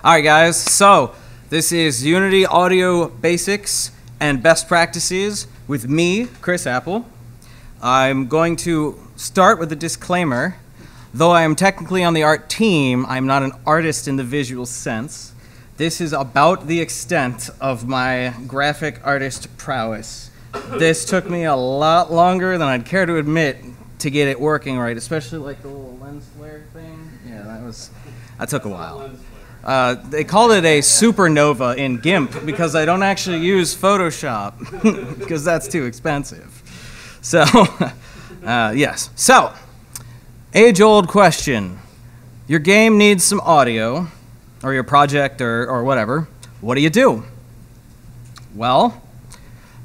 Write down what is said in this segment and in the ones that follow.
All right, guys, so this is Unity Audio Basics and Best Practices with me, Chris Apple. I'm going to start with a disclaimer. Though I am technically on the art team, I'm not an artist in the visual sense. This is about the extent of my graphic artist prowess. This took me a lot longer than I'd care to admit to get it working right, especially like the little lens flare thing. Yeah, that took a while. They called it a supernova in GIMP because I don't actually use Photoshop because that's too expensive. So, yes. So, age-old question. Your game needs some audio, or your project, or whatever. What do you do? Well,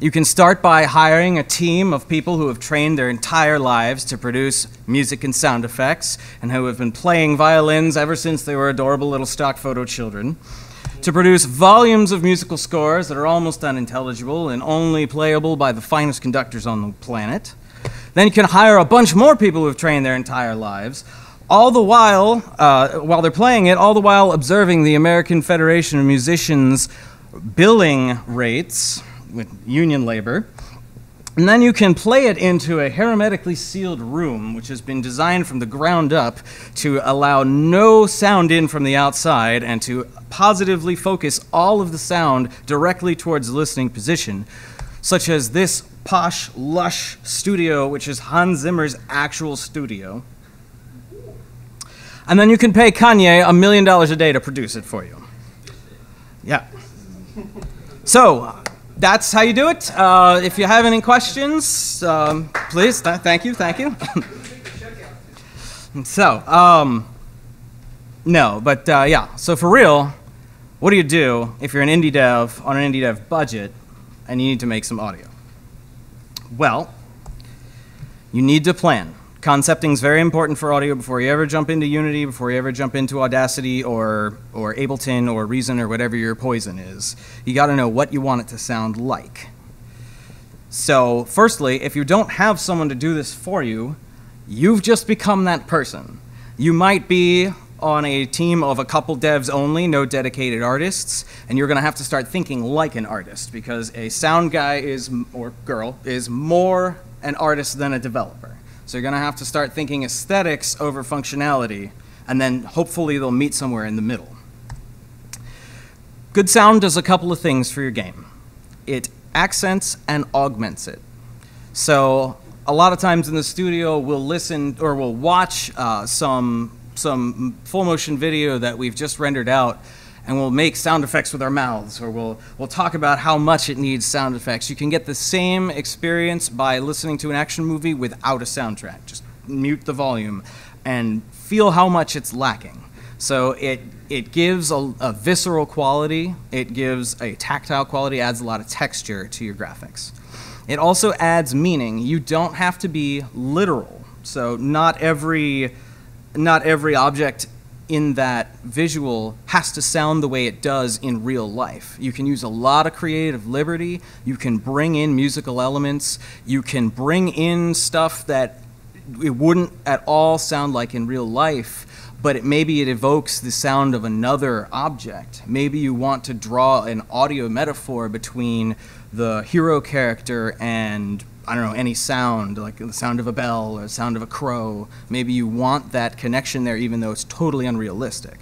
you can start by hiring a team of people who have trained their entire lives to produce music and sound effects, and who have been playing violins ever since they were adorable little stock photo children, to produce volumes of musical scores that are almost unintelligible and only playable by the finest conductors on the planet. Then you can hire a bunch more people who have trained their entire lives, all the while they're playing it, all the while observing the American Federation of Musicians' billing rates with union labor. And then you can play it into a hermetically sealed room, which has been designed from the ground up to allow no sound in from the outside and to positively focus all of the sound directly towards the listening position, such as this posh, lush studio, which is Hans Zimmer's actual studio. And then you can pay Kanye $1 million a day to produce it for you. Yeah. So, that's how you do it. If you have any questions, please, thank you. So, no, but yeah, so for real, what do you do if you're an indie dev on an indie dev budget and you need to make some audio? Well, you need to plan. Concepting is very important for audio before you ever jump into Unity, before you ever jump into Audacity or Ableton or Reason or whatever your poison is. You got to know what you want it to sound like. So, firstly, if you don't have someone to do this for you, you've just become that person. You might be on a team of a couple devs only, no dedicated artists, and you're going to have to start thinking like an artist because a sound guy or girl is more an artist than a developer. So you're going to have to start thinking aesthetics over functionality, and then hopefully they'll meet somewhere in the middle. Good sound does a couple of things for your game. It accents and augments it. So a lot of times in the studio we'll listen or we'll watch some full motion video that we've just rendered out, and we'll make sound effects with our mouths, or we'll talk about how much it needs sound effects. You can get the same experience by listening to an action movie without a soundtrack. Just mute the volume and feel how much it's lacking. So it gives a visceral quality, it gives a tactile quality, adds a lot of texture to your graphics. It also adds meaning. You don't have to be literal. So not every object in that visual has to sound the way it does in real life. You can use a lot of creative liberty. You can bring in musical elements. You can bring in stuff that it wouldn't at all sound like in real life, but maybe it evokes the sound of another object. Maybe you want to draw an audio metaphor between the hero character and, I don't know, any sound, like the sound of a bell or the sound of a crow. Maybe you want that connection there even though it's totally unrealistic.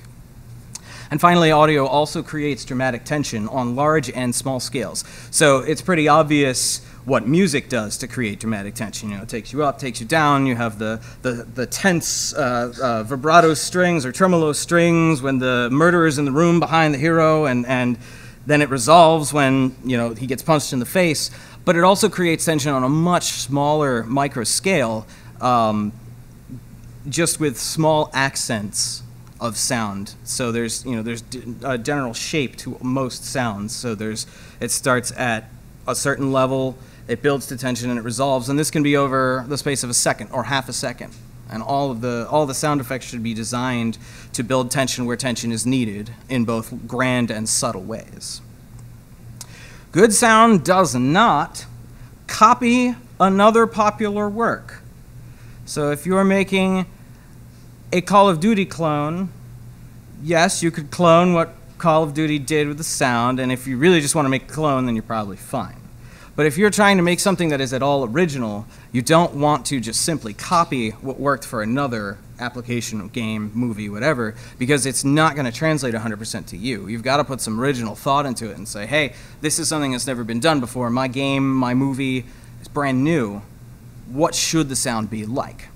And finally, audio also creates dramatic tension on large and small scales. So it's pretty obvious what music does to create dramatic tension. You know, it takes you up, takes you down. You have the tense vibrato strings or tremolo strings when the murderer's in the room behind the hero, and then it resolves when, you know, he gets punched in the face. But it also creates tension on a much smaller micro scale, just with small accents of sound. So there's a general shape to most sounds. So it starts at a certain level, it builds to tension, and it resolves. And this can be over the space of a second or half a second. And all the sound effects should be designed to build tension where tension is needed in both grand and subtle ways. Good sound does not copy another popular work. So if you're making a Call of Duty clone, yes, you could clone what Call of Duty did with the sound, and if you really just want to make a clone, then you're probably fine. But if you're trying to make something that is at all original, you don't want to just simply copy what worked for another application, game, movie, whatever, because it's not going to translate 100% to you. You've got to put some original thought into it and say, hey, this is something that's never been done before. My game, my movie is brand new. What should the sound be like?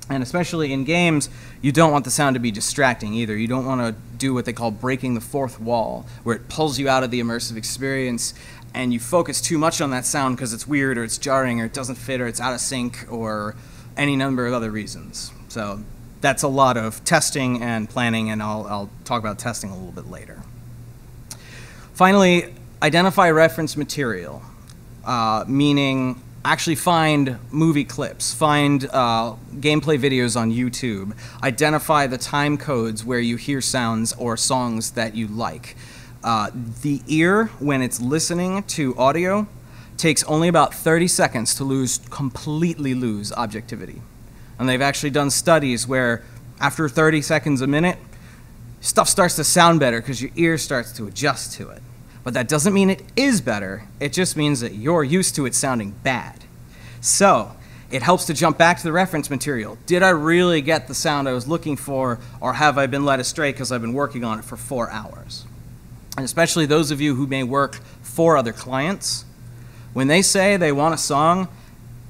And especially in games, you don't want the sound to be distracting either. You don't want to do what they call breaking the fourth wall, where it pulls you out of the immersive experience and you focus too much on that sound because it's weird or it's jarring or it doesn't fit or it's out of sync or any number of other reasons. So that's a lot of testing and planning, and I'll talk about testing a little bit later. Finally, identify reference material, meaning actually find movie clips, find gameplay videos on YouTube, identify the time codes where you hear sounds or songs that you like. The ear, when it's listening to audio, takes only about 30 seconds to completely lose objectivity. And they've actually done studies where after 30 seconds a minute, stuff starts to sound better because your ear starts to adjust to it. But that doesn't mean it is better, it just means that you're used to it sounding bad. So, it helps to jump back to the reference material. Did I really get the sound I was looking for, or have I been led astray because I've been working on it for 4 hours? And especially those of you who may work for other clients, when they say they want a song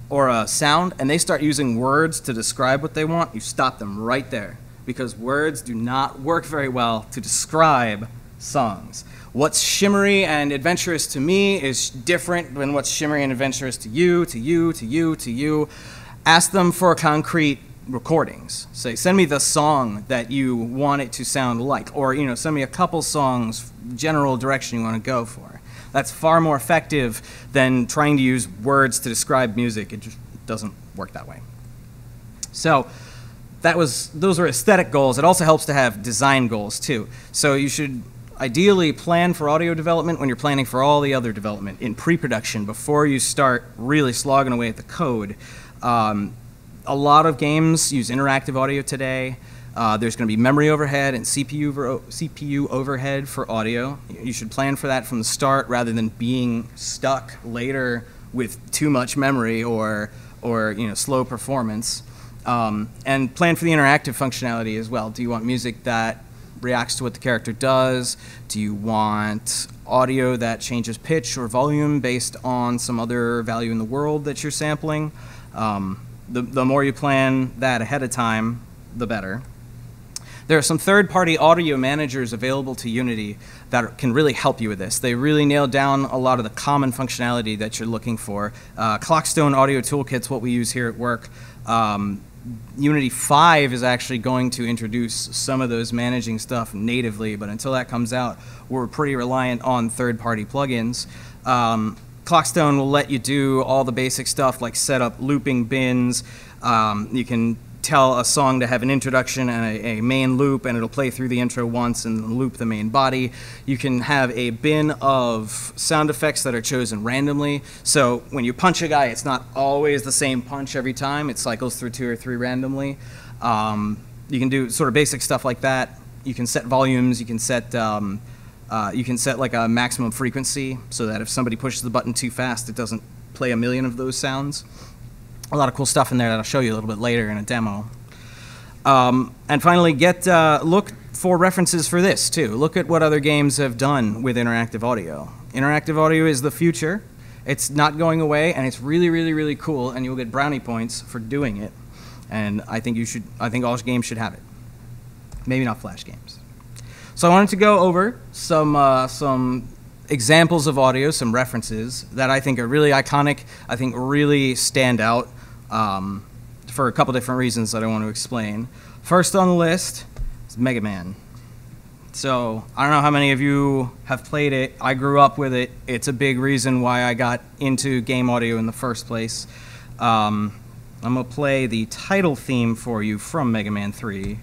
or a sound and they start using words to describe what they want, you stop them right there, because words do not work very well to describe songs. What's shimmery and adventurous to me is different than what's shimmery and adventurous to you, to you, to you, to you. Ask them for concrete recordings. Say, send me the song that you want it to sound like, or send me a couple songs, general direction you want to go for. That's far more effective than trying to use words to describe music. It just doesn't work that way. So those are aesthetic goals. It also helps to have design goals too. So you should ideally plan for audio development when you're planning for all the other development in pre-production before you start really slogging away at the code. A lot of games use interactive audio today. There's going to be memory overhead and CPU overhead for audio. You should plan for that from the start rather than being stuck later with too much memory or slow performance. And plan for the interactive functionality as well. Do you want music that reacts to what the character does? Do you want audio that changes pitch or volume based on some other value in the world that you're sampling? The more you plan that ahead of time, the better. There are some third-party audio managers available to Unity that can really help you with this. They really nail down a lot of the common functionality that you're looking for. Clockstone Audio Toolkit's what we use here at work. Unity 5 is actually going to introduce some of those managing stuff natively, but until that comes out, we're pretty reliant on third-party plugins. Clockstone will let you do all the basic stuff like set up looping bins. You can tell a song to have an introduction and a main loop, and it'll play through the intro once and loop the main body. You can have a bin of sound effects that are chosen randomly. So when you punch a guy, it's not always the same punch every time. It cycles through 2 or 3 randomly. You can do sort of basic stuff like that. You can set volumes. You can set like a maximum frequency so that if somebody pushes the button too fast, it doesn't play a million of those sounds. A lot of cool stuff in there that I'll show you a little bit later in a demo. And finally, look for references for this too. Look at what other games have done with interactive audio. Interactive audio is the future. It's not going away, and it's really, really, really cool, and you'll get brownie points for doing it. And I think all games should have it. Maybe not Flash games. So I wanted to go over some examples of audio, some references that I think are really iconic, I think really stand out for a couple different reasons that I want to explain. First on the list is Mega Man. So I don't know how many of you have played it. I grew up with it. It's a big reason why I got into game audio in the first place. I'm going to play the title theme for you from Mega Man 3.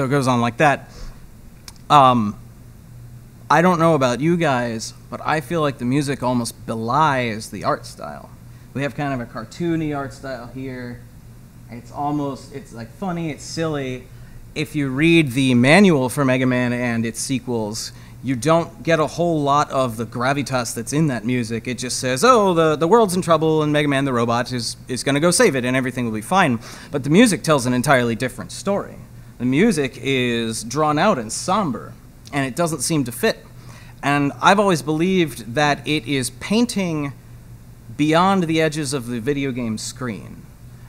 So it goes on like that. I don't know about you guys, but I feel like the music almost belies the art style. We have kind of a cartoony art style here. It's like funny, it's silly. If you read the manual for Mega Man and its sequels, you don't get a whole lot of the gravitas that's in that music. It just says, oh, the world's in trouble and Mega Man the robot is going to go save it and everything will be fine. But the music tells an entirely different story. The music is drawn out and somber, and it doesn't seem to fit. And I've always believed that it is painting beyond the edges of the video game screen.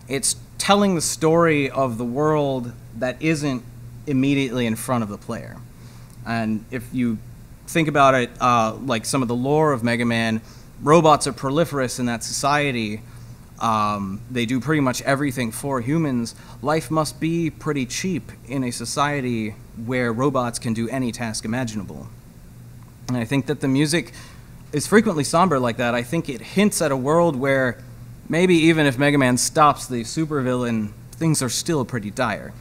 It's telling the story of the world that isn't immediately in front of the player. And if you think about it, like some of the lore of Mega Man, robots are proliferous in that society. They do pretty much everything for humans. Life must be pretty cheap in a society where robots can do any task imaginable. And I think that the music is frequently somber like that. I think it hints at a world where maybe even if Mega Man stops the supervillain, things are still pretty dire.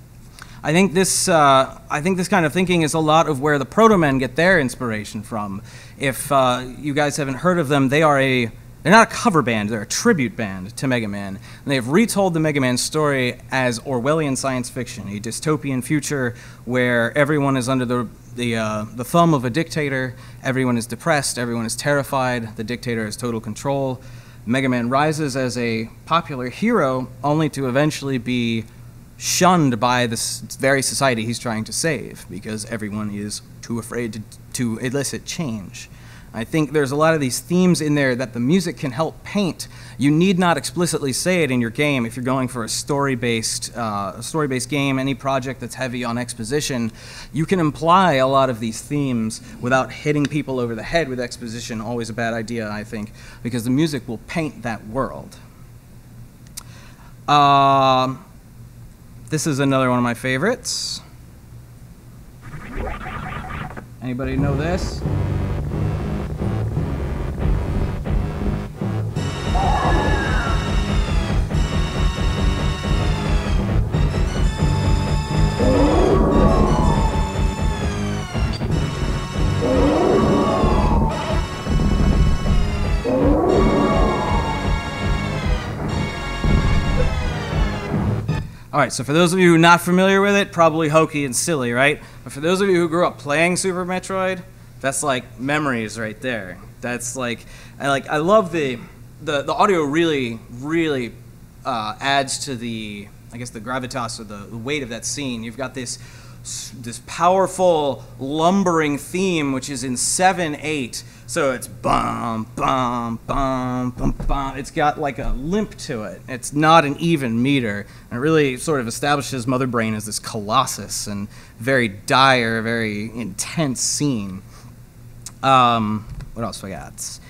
I think this kind of thinking is a lot of where the Proto Men get their inspiration from. If you guys haven't heard of them, they're not a cover band, they're a tribute band to Mega Man. And they've retold the Mega Man story as Orwellian science fiction, a dystopian future where everyone is under the thumb of a dictator, everyone is depressed, everyone is terrified, the dictator has total control. Mega Man rises as a popular hero only to eventually be shunned by this very society he's trying to save because everyone is too afraid to elicit change. I think there's a lot of these themes in there that the music can help paint. You need not explicitly say it in your game if you're going for a story-based game, any project that's heavy on exposition. You can imply a lot of these themes without hitting people over the head with exposition. Always a bad idea, I think, because the music will paint that world. This is another one of my favorites. Anybody know this? All right, so for those of you who are not familiar with it, probably hokey and silly, right? But for those of you who grew up playing Super Metroid, that's like memories right there. That's like, I love the audio really adds to the, I guess, the gravitas or the weight of that scene. You've got this powerful lumbering theme, which is in 7/8. So it's bum, bum, bum, bum, bum. It's got like a limp to it. It's not an even meter. And it really sort of establishes Mother Brain as this colossus and very dire, very intense scene. What else we got?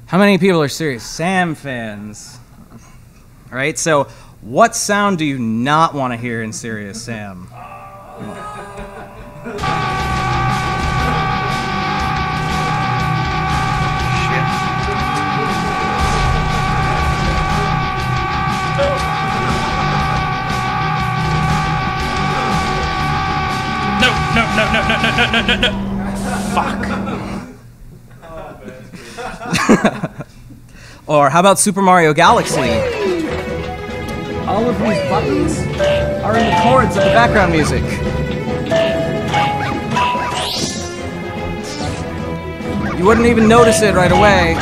How many people are Serious Sam fans? All right, so what sound do you not want to hear in Serious Sam? No. Fuck. Or how about Super Mario Galaxy? All of these buttons are in the chords of the background music. You wouldn't even notice it right away.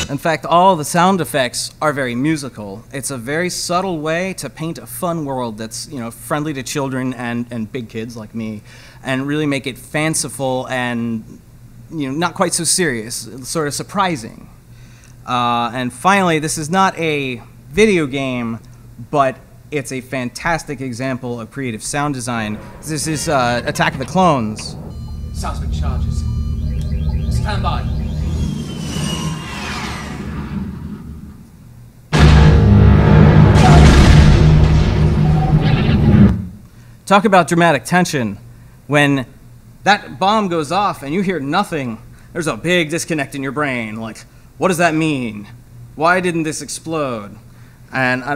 In fact, all the sound effects are very musical. It's a very subtle way to paint a fun world that's, friendly to children and big kids like me, and really make it fanciful and, not quite so serious, sort of surprising. And finally, this is not a video game, but it's a fantastic example of creative sound design. This is Attack of the Clones. Seismic charges. Stand by. Talk about dramatic tension. When that bomb goes off and you hear nothing, there's a big disconnect in your brain. Like, what does that mean? Why didn't this explode? And I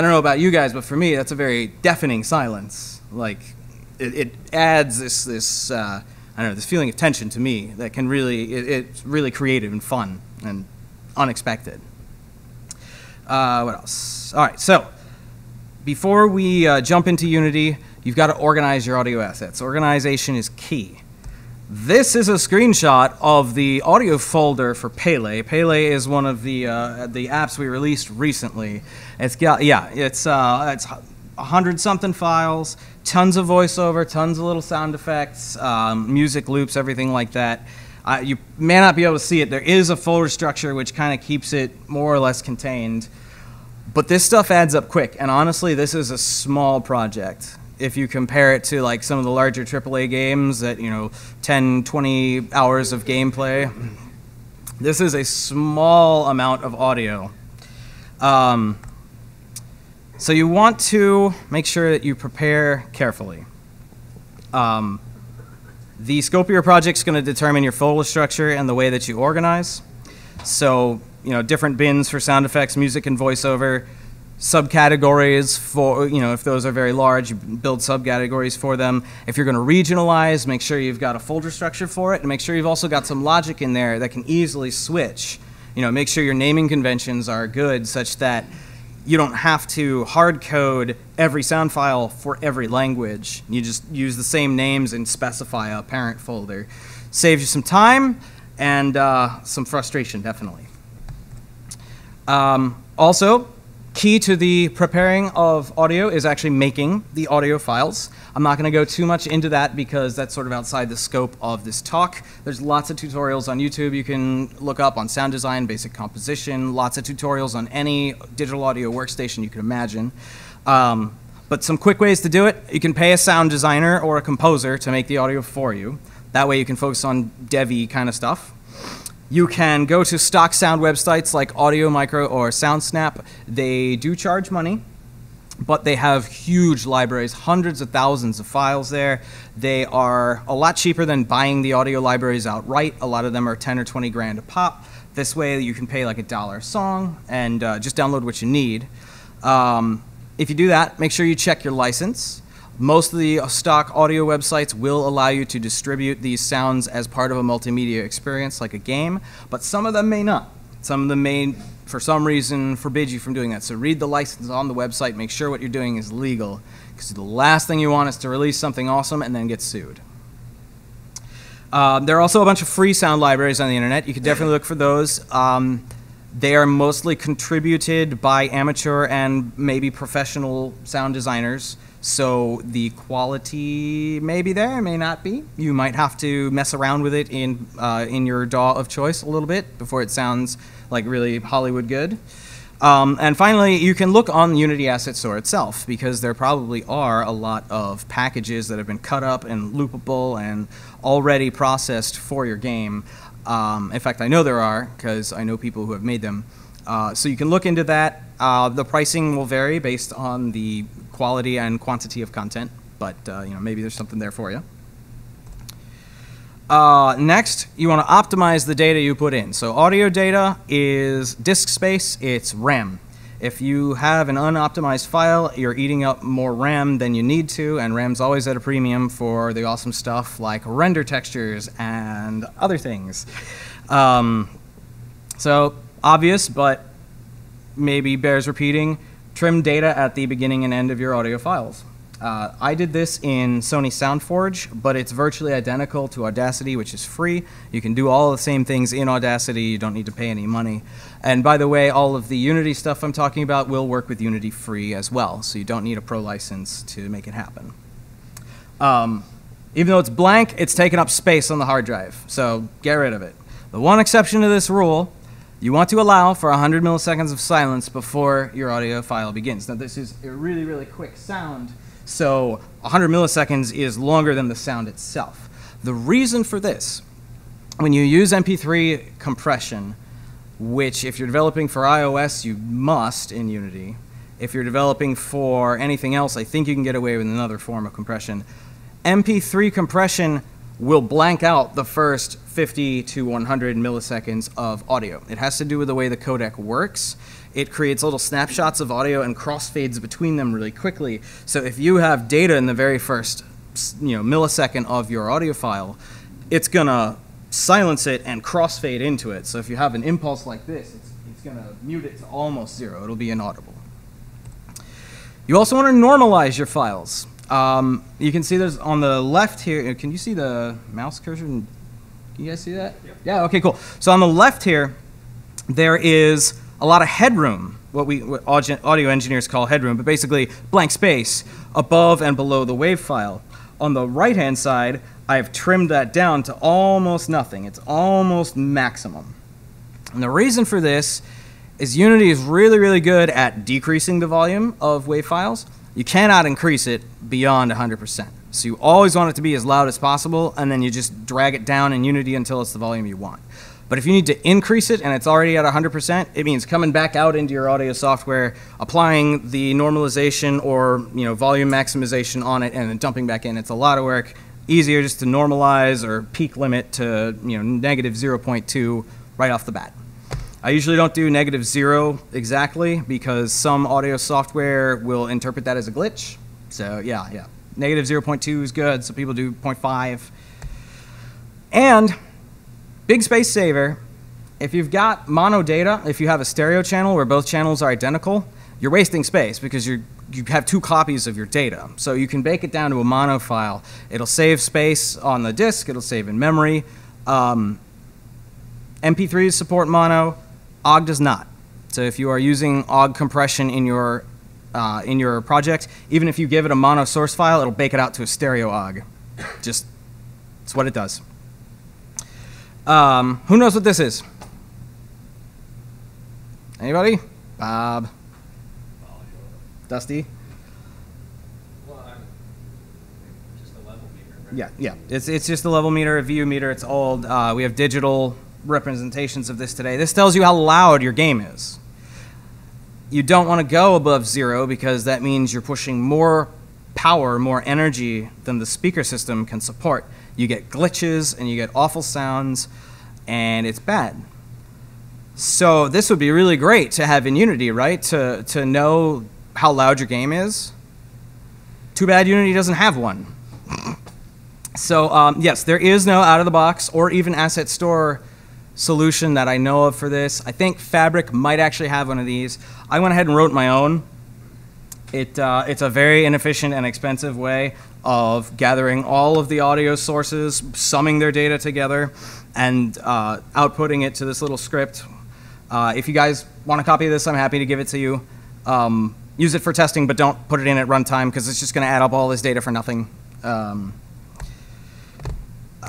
don't know about you guys, but for me, that's a very deafening silence. Like, it adds this I don't know, this feeling of tension to me that can really, it's really creative and fun and unexpected. What else? All right, so before we jump into Unity, you've got to organize your audio assets. Organization is key. This is a screenshot of the audio folder for Pele. Pele is one of the apps we released recently. It's got, yeah, it's 100-something files, tons of voiceover, tons of little sound effects, music loops, everything like that. You may not be able to see it. There is a folder structure which kind of keeps it more or less contained. But this stuff adds up quick, and honestly, this is a small project. If you compare it to like some of the larger AAA games that, 10, 20 hours of gameplay, this is a small amount of audio. So you want to make sure that you prepare carefully. The scope of your project is going to determine your folder structure and the way that you organize. So, different bins for sound effects, music, and voiceover. Subcategories for, if those are very large, you build subcategories for them. If you're going to regionalize, make sure you've got a folder structure for it, and make sure you've also got some logic in there that can easily switch. Make sure your naming conventions are good such that you don't have to hard code every sound file for every language. You just use the same names and specify a parent folder. Saves you some time and some frustration, definitely. Also, key to the preparing of audio is actually making the audio files. I'm not going to go too much into that because that's sort of outside the scope of this talk. There's lots of tutorials on YouTube you can look up on sound design, basic composition, lots of tutorials on any digital audio workstation you can imagine. But some quick ways to do it: you can pay a sound designer or a composer to make the audio for you. That way you can focus on dev-y kind of stuff. You can go to stock sound websites like Audio Micro or SoundSnap. They do charge money, but they have huge libraries, hundreds of thousands of files there. They are a lot cheaper than buying the audio libraries outright. A lot of them are 10 or 20 grand a pop. This way you can pay like $1 a song and just download what you need. If you do that, make sure you check your license. Most of the stock audio websites will allow you to distribute these sounds as part of a multimedia experience like a game, but some of them may not. Some of them may, for some reason, forbid you from doing that. So read the license on the website, make sure what you're doing is legal, because the last thing you want is to release something awesome and then get sued. There are also a bunch of free sound libraries on the internet. You can definitely look for those. They are mostly contributed by amateur and maybe professional sound designers. So the quality may be there, may not be. You might have to mess around with it in your DAW of choice a little bit before it sounds like really Hollywood good. And finally, you can look on the Unity Asset Store itself, because there probably are a lot of packages that have been cut up and loopable and already processed for your game. In fact, I know there are, because I know people who have made them. So you can look into that. The pricing will vary based on the quality and quantity of content, but maybe there's something there for you. Next, you want to optimize the data you put in. So audio data is disk space, it's RAM. If you have an unoptimized file, you're eating up more RAM than you need to, and RAM's always at a premium for the awesome stuff like render textures and other things. So obvious, but maybe bears repeating, trim data at the beginning and end of your audio files. I did this in Sony SoundForge, but it's virtually identical to Audacity, which is free. You can do all the same things in Audacity. You don't need to pay any money. And by the way, all of the Unity stuff I'm talking about will work with Unity free as well, so you don't need a pro license to make it happen. Even though it's blank, it's taking up space on the hard drive, so get rid of it. The one exception to this rule: you want to allow for 100 milliseconds of silence before your audio file begins. Now, this is a really, really quick sound, so 100 milliseconds is longer than the sound itself. The reason for this, when you use MP3 compression, which if you're developing for iOS, you must in Unity. If you're developing for anything else, I think you can get away with another form of compression. MP3 compression will blank out the first 50 to 100 milliseconds of audio. It has to do with the way the codec works. It creates little snapshots of audio and crossfades between them really quickly. So if you have data in the very first millisecond of your audio file, it's going to silence it and crossfade into it. So if you have an impulse like this, it's going to mute it to almost zero. It'll be inaudible. You also want to normalize your files. You can see there's on the left here. Can you see the mouse cursor? Can you guys see that? Yep. Yeah, okay, cool. So on the left here, there is a lot of headroom, what audio engineers call headroom, but basically blank space above and below the WAV file. On the right-hand side, I have trimmed that down to almost nothing. It's almost maximum. And the reason for this is Unity is really, really good at decreasing the volume of WAV files. You cannot increase it beyond 100%. So you always want it to be as loud as possible, and then you just drag it down in Unity until it's the volume you want. But if you need to increase it and it's already at 100%, it means coming back out into your audio software, applying the normalization or volume maximization on it, and then dumping back in. It's a lot of work. Easier just to normalize or peak limit to negative 0.2 right off the bat. I usually don't do -0 exactly because some audio software will interpret that as a glitch. So yeah. -0.2 is good, so people do 0.5. And big space saver, if you've got mono data, if you have a stereo channel where both channels are identical, you're wasting space because you have 2 copies of your data. So you can bake it down to a mono file. It'll save space on the disk, it'll save in memory. MP3s support mono, OGG does not. So if you are using OGG compression in your project, even if you give it a mono source file, it'll bake it out to a stereo OGG. It's what it does. Who knows what this is? Anybody? Bob? Dusty? Well, just a level meter, right? Yeah. It's just a level meter, a VU meter. It's old. We have digital representations of this today. This tells you how loud your game is. You don't want to go above 0 because that means you're pushing more power, more energy than the speaker system can support. You get glitches and you get awful sounds, and it's bad. So this would be really great to have in Unity, right? To know how loud your game is. Too bad Unity doesn't have one. So yes, there is no out-of-the-box or even asset store solution that I know of for this. I think Fabric might actually have one of these. I went ahead and wrote my own. It's a very inefficient and expensive way of gathering all of the audio sources, summing their data together, and outputting it to this little script. If you guys want a copy of this, I'm happy to give it to you. Use it for testing, but don't put it in at runtime because it's just going to add up all this data for nothing.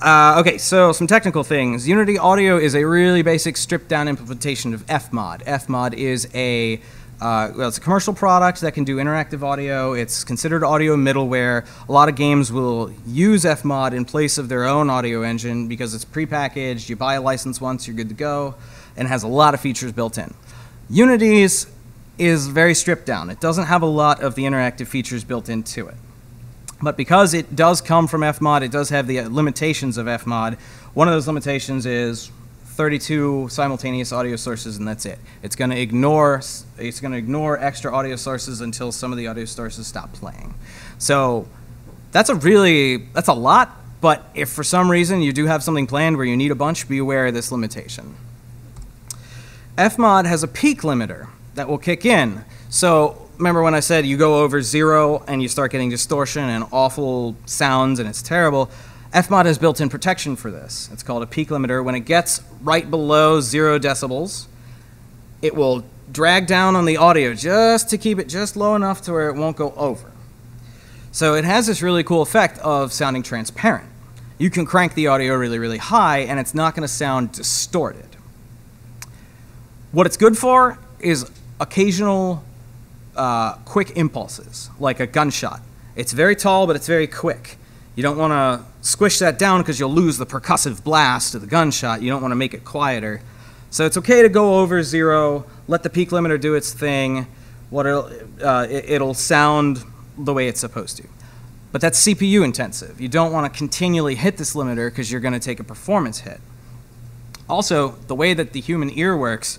Okay, so some technical things. Unity Audio is a really basic stripped-down implementation of Fmod. Fmod is it's a commercial product that can do interactive audio. It's considered audio middleware. A lot of games will use Fmod in place of their own audio engine because it's prepackaged. You buy a license once, you're good to go, and it has a lot of features built in. Unity's is very stripped down. It doesn't have a lot of the interactive features built into it. But because it does come from Fmod, it does have the limitations of Fmod. One of those limitations is 32 simultaneous audio sources, and that's it. It's going to ignore extra audio sources until some of the audio sources stop playing. So that's a lot, but if for some reason you do have something planned where you need a bunch, be aware of this limitation. Fmod has a peak limiter that will kick in. So remember when I said you go over 0 and you start getting distortion and awful sounds and it's terrible? Fmod has built-in protection for this. It's called a peak limiter. When it gets right below 0 decibels, it will drag down on the audio just to keep it just low enough to where it won't go over. So it has this really cool effect of sounding transparent. You can crank the audio really, really high and it's not going to sound distorted. What it's good for is occasional quick impulses, like a gunshot. It's very tall, but it's very quick. You don't want to squish that down because you'll lose the percussive blast of the gunshot. You don't want to make it quieter. So it's okay to go over 0, let the peak limiter do its thing. It'll sound the way it's supposed to. but that's CPU intensive. You don't want to continually hit this limiter because you're going to take a performance hit. Also, the way that the human ear works,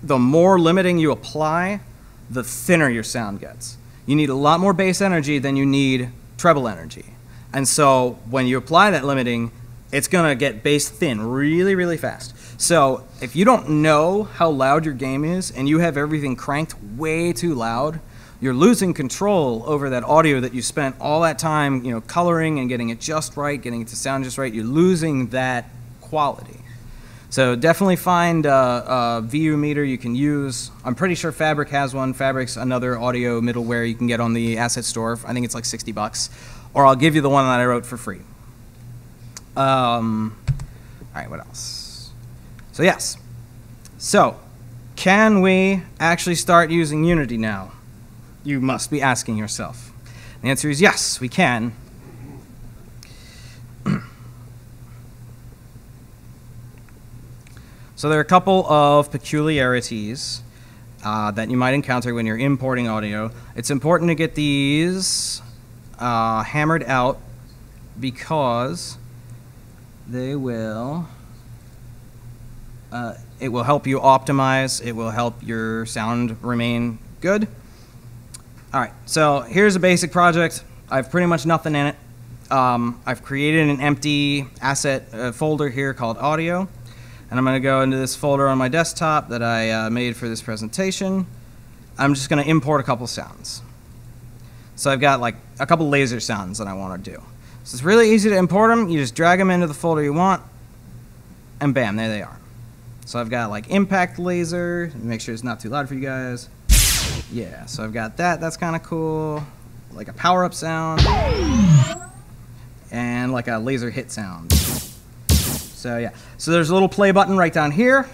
the more limiting you apply, the thinner your sound gets. You need a lot more bass energy than you need treble energy. And so when you apply that limiting, it's going to get bass thin really, really fast. So if you don't know how loud your game is and you have everything cranked way too loud, you're losing control over that audio that you spent all that time, coloring and getting it just right, getting it to sound just right. You're losing that quality. So definitely find a VU meter you can use. I'm pretty sure Fabric has one. Fabric's another audio middleware you can get on the asset store. I think it's like $60. Or I'll give you the one that I wrote for free. All right, what else? So yes. So, can we actually start using Unity now? You must be asking yourself. The answer is yes, we can. So there are a couple of peculiarities that you might encounter when you're importing audio. It's important to get these hammered out because they will, it will help you optimize, it will help your sound remain good. All right, so here's a basic project. I have pretty much nothing in it. I've created an empty asset folder here called audio. And I'm going to go into this folder on my desktop that I made for this presentation. I'm just going to import a couple sounds. So I've got like a couple laser sounds that I want to do. So it's really easy to import them. You just drag them into the folder you want, and bam, there they are. So I've got like impact laser. Make sure it's not too loud for you guys. Yeah, so I've got that. That's kind of cool. Like a power-up sound. And like a laser hit sound. So yeah, so there's a little play button right down here,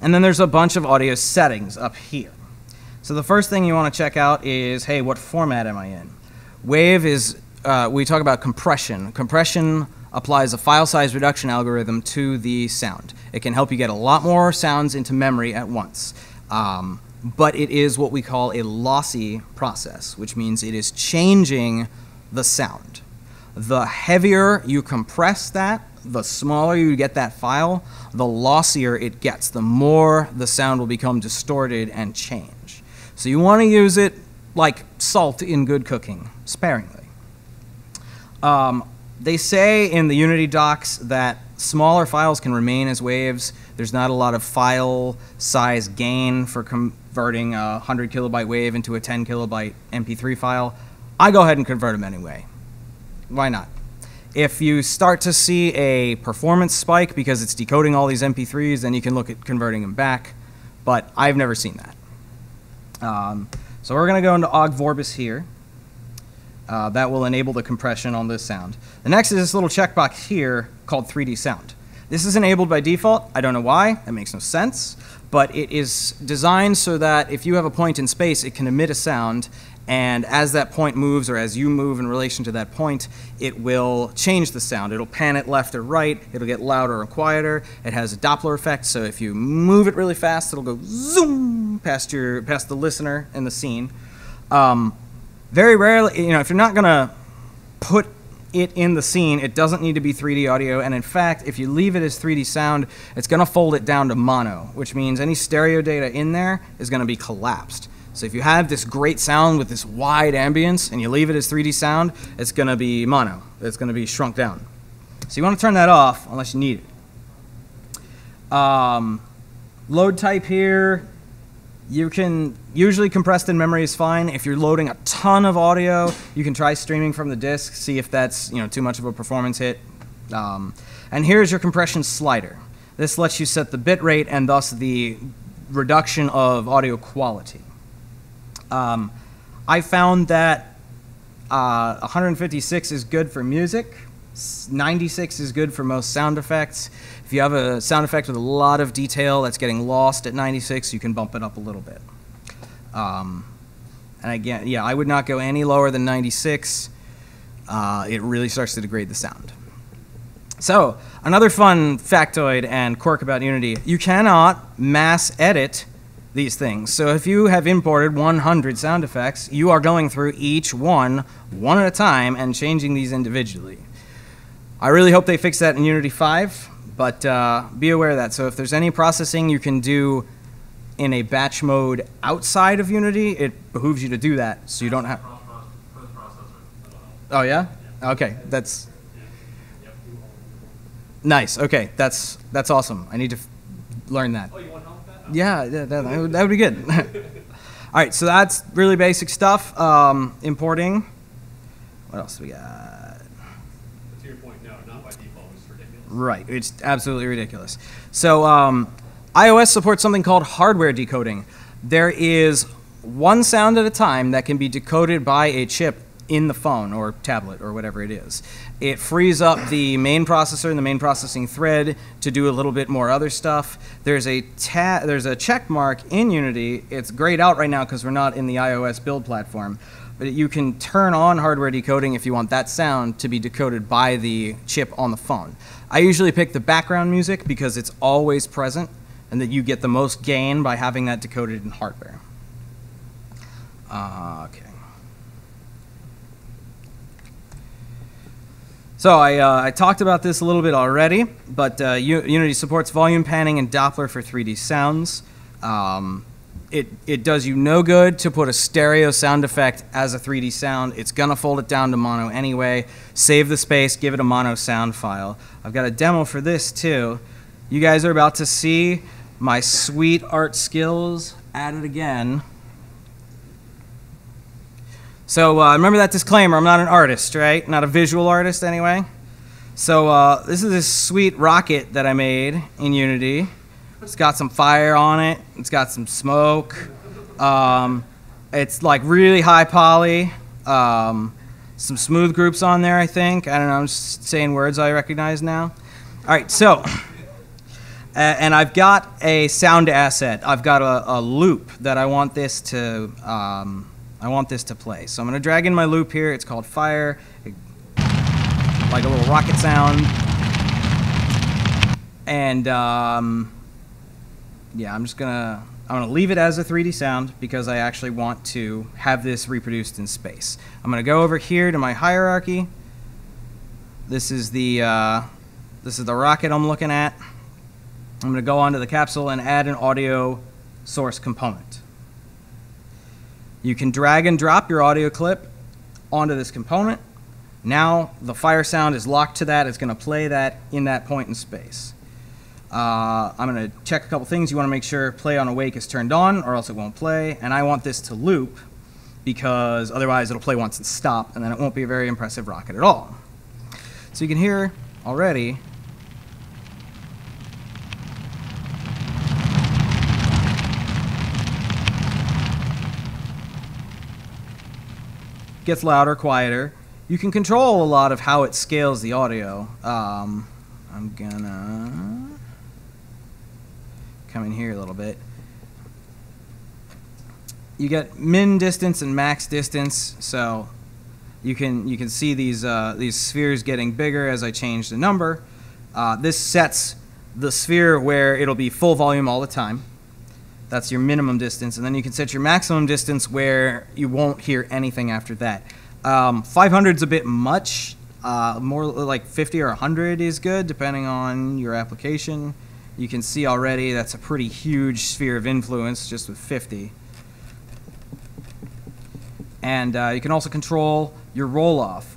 and then there's a bunch of audio settings up here. So the first thing you want to check out is, hey, what format am I in? Wave is, we talk about compression. Compression applies a file size reduction algorithm to the sound. It can help you get a lot more sounds into memory at once. But it is what we call a lossy process, which means it is changing the sound. The heavier you compress that, the smaller you get that file, the lossier it gets, the more the sound will become distorted and change. So you want to use it like salt in good cooking, sparingly. They say in the Unity docs that smaller files can remain as waves. There's not a lot of file size gain for converting a 100 kilobyte wave into a 10 kilobyte MP3 file. I go ahead and convert them anyway. Why not? If you start to see a performance spike because it's decoding all these MP3s, then you can look at converting them back, but I've never seen that. So we're going to go into Ogg Vorbis here. That will enable the compression on this sound. The next is this little checkbox here called 3D sound. This is enabled by default. I don't know why. That makes no sense. But it is designed so that if you have a point in space, it can emit a sound, and as that point moves, or as you move in relation to that point, it will change the sound. It'll pan it left or right. It'll get louder or quieter. It has a Doppler effect, so if you move it really fast, it'll go zoom past the listener in the scene. Very rarely, if you're not going to put it in the scene, it doesn't need to be 3D audio, and in fact, if you leave it as 3D sound, it's going to fold it down to mono, which means any stereo data in there is going to be collapsed. So if you have this great sound with this wide ambience and you leave it as 3D sound, it's going to be mono. It's going to be shrunk down. So you want to turn that off unless you need it. Load type here, you can, usually compressed in memory is fine. If you're loading a ton of audio, you can try streaming from the disk, see if that's too much of a performance hit. And here's your compression slider. This lets you set the bit rate and thus the reduction of audio quality. I found that 156 is good for music, 96 is good for most sound effects. If you have a sound effect with a lot of detail that's getting lost at 96, you can bump it up a little bit. And again, yeah, I would not go any lower than 96. It really starts to degrade the sound. So, another fun factoid and quirk about Unity, you cannot mass edit these things. So if you have imported 100 sound effects, you are going through each one at a time and changing these individually. I really hope they fix that in Unity 5, but be aware of that. So if there's any processing you can do in a batch mode outside of Unity, it behooves you to do that so you don't have... Oh, yeah? Okay, that's... Nice, okay, that's awesome. I need to learn that. Oh, you want help with that? Yeah, that would be good. All right, so that's really basic stuff. Importing. What else do we got? But to your point, no, not by default. It's ridiculous. Right, it's absolutely ridiculous. So iOS supports something called hardware decoding. There is one sound at a time that can be decoded by a chip in the phone or tablet or whatever it is. It frees up the main processor and the main processing thread to do a little bit more other stuff. There's a check mark in Unity. It's grayed out right now because we're not in the iOS build platform. But you can turn on hardware decoding if you want that sound to be decoded by the chip on the phone. I usually pick the background music because it's always present and that you get the most gain by having that decoded in hardware. Okay. So I talked about this a little bit already, but Unity supports volume panning and Doppler for 3D sounds. It does you no good to put a stereo sound effect as a 3D sound. It's going to fold it down to mono anyway. Save the space, give it a mono sound file. I've got a demo for this too. You guys are about to see my sweet art skills at it again. So remember that disclaimer, I'm not an artist, right? Not a visual artist anyway. So this is this sweet rocket that I made in Unity. It's got some fire on it. It's got some smoke. It's like really high poly. Some smooth groups on there, I think. I don't know, I'm just saying words I recognize now. All right, so, and I've got a sound asset. I've got a loop that I want this to play. So I'm going to drag in my loop here. It's called fire, like a little rocket sound. And yeah, I'm gonna leave it as a 3D sound because I actually want to have this reproduced in space. I'm gonna go over here to my hierarchy. This is the rocket I'm looking at. I'm gonna go onto the capsule and add an audio source component. You can drag and drop your audio clip onto this component. Now the fire sound is locked to that. It's going to play that in that point in space. I'm going to check a couple things. You want to make sure play on awake is turned on or else it won't play. And I want this to loop because otherwise it'll play once and stop and then it won't be a very impressive rocket at all. So you can hear already gets louder, quieter. You can control a lot of how it scales the audio. I'm gonna come in here a little bit. You get min distance and max distance, so you can see these spheres getting bigger as I change the number. This sets the sphere where it'll be full volume all the time. That's your minimum distance, and then you can set your maximum distance where you won't hear anything after that. 500 is a bit much. More like 50 or 100 is good, depending on your application. You can see already that's a pretty huge sphere of influence just with 50. And you can also control your roll-off.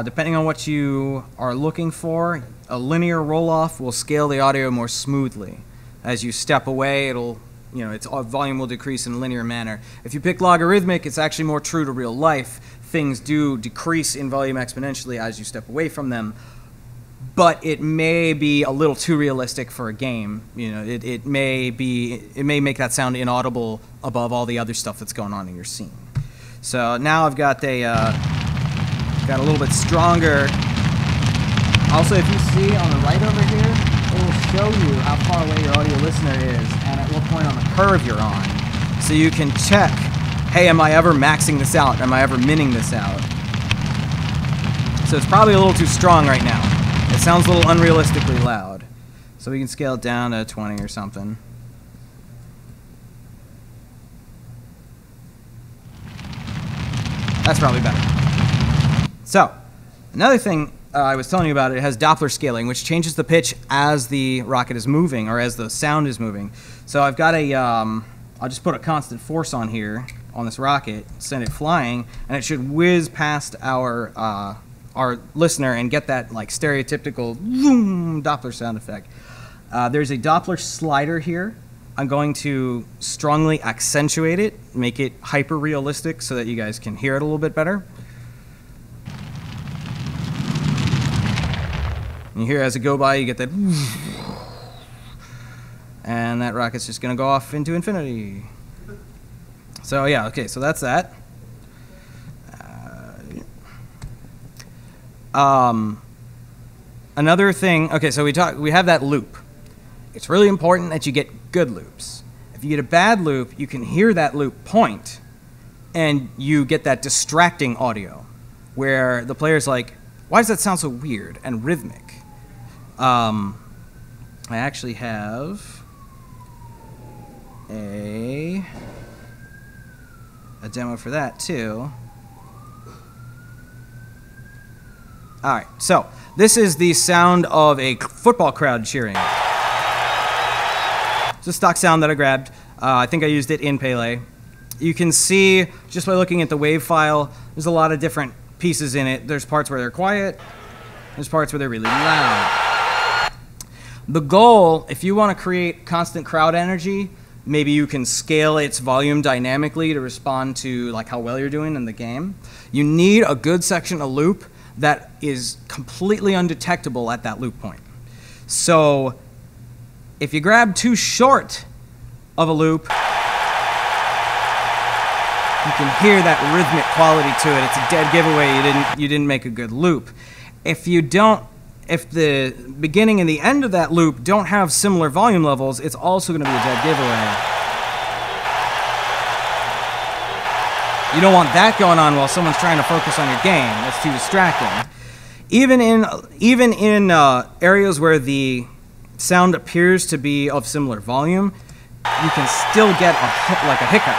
Depending on what you are looking for, a linear roll-off will scale the audio more smoothly. As you step away, its volume will decrease in a linear manner. If you pick logarithmic, it's actually more true to real life. Things do decrease in volume exponentially as you step away from them, but it may be a little too realistic for a game. It may make that sound inaudible above all the other stuff that's going on in your scene. So now I've got a little bit stronger. Also, if you see on the right over here, it will show you how far away your audio listener is and at what point on the curve you're on. So you can check, hey, am I ever maxing this out? Am I ever minning this out? So it's probably a little too strong right now. It sounds a little unrealistically loud. So we can scale it down to 20 or something. That's probably better. So, another thing I was telling you about, it has Doppler scaling, which changes the pitch as the rocket is moving, or as the sound is moving. So I've got a, I'll just put a constant force on here, on this rocket, send it flying, and it should whiz past our listener and get that like stereotypical boom Doppler sound effect. There's a Doppler slider here. I'm going to strongly accentuate it, make it hyper realistic so that you guys can hear it a little bit better. And you hear as it go by, you get that, and that rocket's just going to go off into infinity. So yeah, okay, so that's that. Another thing, okay, so we have that loop. It's really important that you get good loops. If you get a bad loop, you can hear that loop point, and you get that distracting audio, where the player's like, why does that sound so weird and rhythmic? I actually have a demo for that too. All right, so this is the sound of a football crowd cheering. It's a stock sound that I grabbed. I think I used it in Pele. You can see, just by looking at the wave file, there's a lot of different pieces in it. There's parts where they're quiet. There's parts where they're really loud. The goal, if you want to create constant crowd energy, maybe you can scale its volume dynamically to respond to like how well you're doing in the game. You need a good section of loop that is completely undetectable at that loop point. So if you grab too short of a loop, you can hear that rhythmic quality to it. It's a dead giveaway you didn't make a good loop. If the beginning and the end of that loop don't have similar volume levels, it's also going to be a dead giveaway. You don't want that going on while someone's trying to focus on your game. That's too distracting. Even in areas where the sound appears to be of similar volume, you can still get like a hiccup.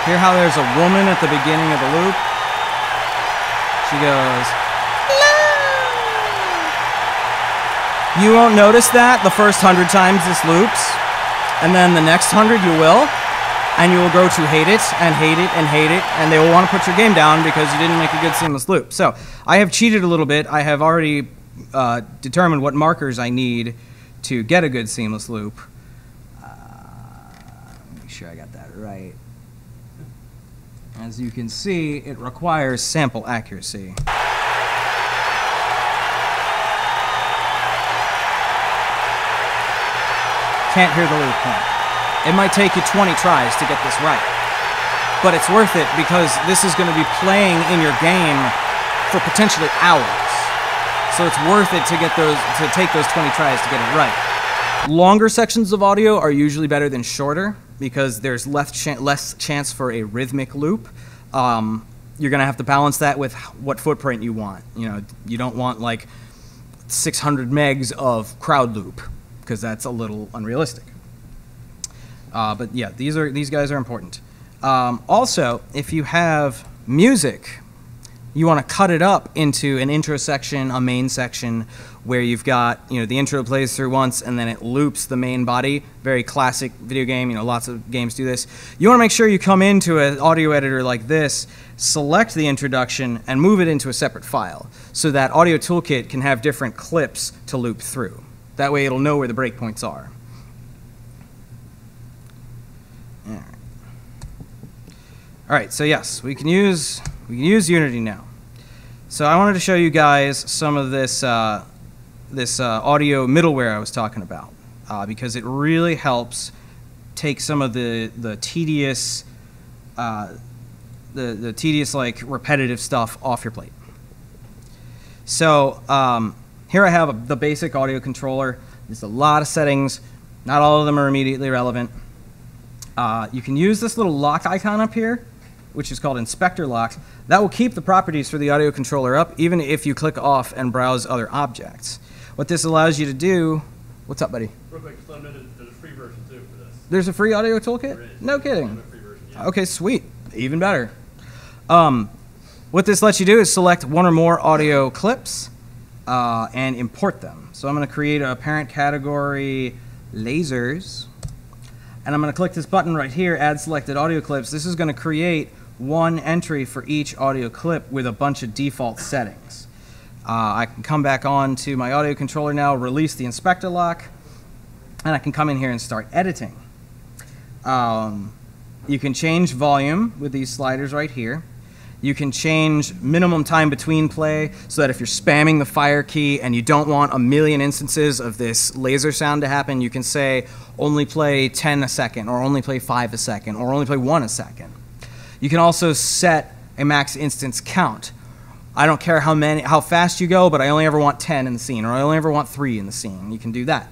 Hear how there's a woman at the beginning of the loop? She goes, "Hello." You won't notice that the first 100 times this loops, and then the next 100 you will, and you will grow to hate it, and hate it, and hate it, and they will want to put your game down because you didn't make a good seamless loop. So I have cheated a little bit. I have already determined what markers I need to get a good seamless loop. Make sure I got that right. As you can see, it requires sample accuracy. Can't hear the loop point. It might take you 20 tries to get this right, but it's worth it because this is going to be playing in your game for potentially hours. So it's worth it to take those 20 tries to get it right. Longer sections of audio are usually better than shorter because there's less chance for a rhythmic loop. You're going to have to balance that with what footprint you want. You know, you don't want like 600 megs of crowd loop because that's a little unrealistic. But yeah, these guys are important. Also, if you have music, you want to cut it up into an intro section, a main section, where you've got, you know, the intro plays through once and then it loops the main body. Very classic video game, you know, lots of games do this. You want to make sure you come into an audio editor like this, select the introduction, and move it into a separate file so that Audio Toolkit can have different clips to loop through. That way it'll know where the breakpoints are. All right, so yes, we can use Unity now. So I wanted to show you guys some of this audio middleware I was talking about because it really helps take some of the tedious like repetitive stuff off your plate. So here I have the basic audio controller. There's a lot of settings. Not all of them are immediately relevant. You can use this little lock icon up here, which is called Inspector Lock. That will keep the properties for the audio controller up, even if you click off and browse other objects. What this allows you to do... What's up, buddy? Real quick, just let me know there's a free version, too, for this. There's a free audio toolkit? There is. No Yeah, kidding. a free version, yeah. Okay, sweet. Even better. What this lets you do is select one or more audio clips and import them. So I'm going to create a parent category, lasers, and I'm going to click this button right here, add selected audio clips. This is going to create one entry for each audio clip with a bunch of default settings. I can come back on to my audio controller now, release the inspector lock, and I can come in here and start editing. You can change volume with these sliders right here. You can change minimum time between play so that if you're spamming the fire key and you don't want a million instances of this laser sound to happen, you can say only play 10 a second, or only play 5 a second, or only play 1 a second. You can also set a max instance count. I don't care how fast you go, but I only ever want 10 in the scene, or I only ever want 3 in the scene. You can do that.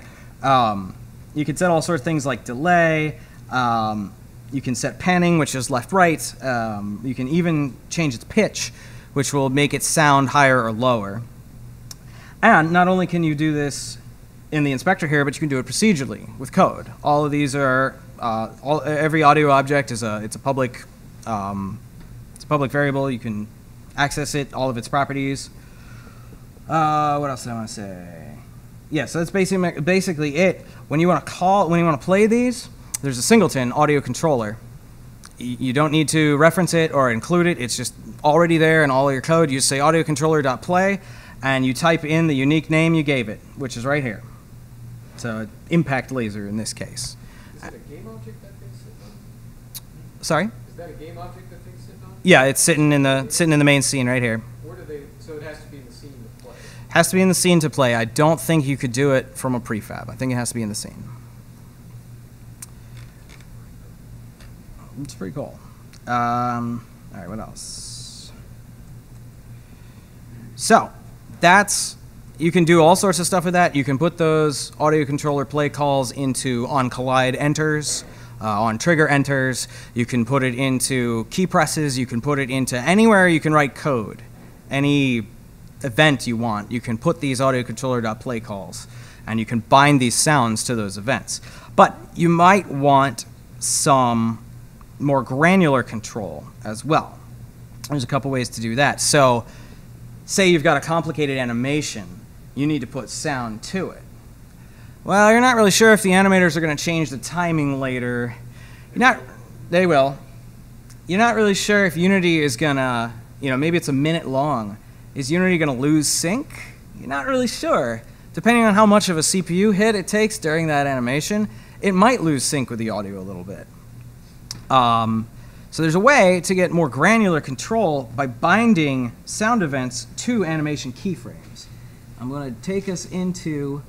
You can set all sorts of things like delay. You can set panning, which is left-right. You can even change its pitch, which will make it sound higher or lower. And not only can you do this in the inspector here, but you can do it procedurally with code. All of these are every audio object is a public variable. You can access it, all of its properties. What else did I want to say? Yeah, so that's basically it. When you want to play these, there's a singleton audio controller. You don't need to reference it or include it. It's just already there in all of your code. You just say audiocontroller.play, and you type in the unique name you gave it, which is right here. So impact laser in this case. Is it a game object that thing sits on? Sorry? Is that a game object that thing sits on? Yeah, it's sitting in the main scene right here. Where do they? So it has to be in the scene to play. Has to be in the scene to play. I don't think you could do it from a prefab. I think it has to be in the scene. It's pretty cool. All right, what else? So you can do all sorts of stuff with that. You can put those audio controller play calls into on collide enters, on trigger enters. You can put it into key presses. You can put it into anywhere you can write code. Any event you want, you can put these audio controller.play calls, and you can bind these sounds to those events. But you might want some more granular control as well. There's a couple ways to do that. So say you've got a complicated animation, you need to put sound to it. Well, you're not really sure if the animators are going to change the timing later. They will. You're not really sure if Unity is going to, maybe it's a minute long. Is Unity going to lose sync? You're not really sure. Depending on how much of a CPU hit it takes during that animation, it might lose sync with the audio a little bit. So there's a way to get more granular control by binding sound events to animation keyframes. I'm going to take us into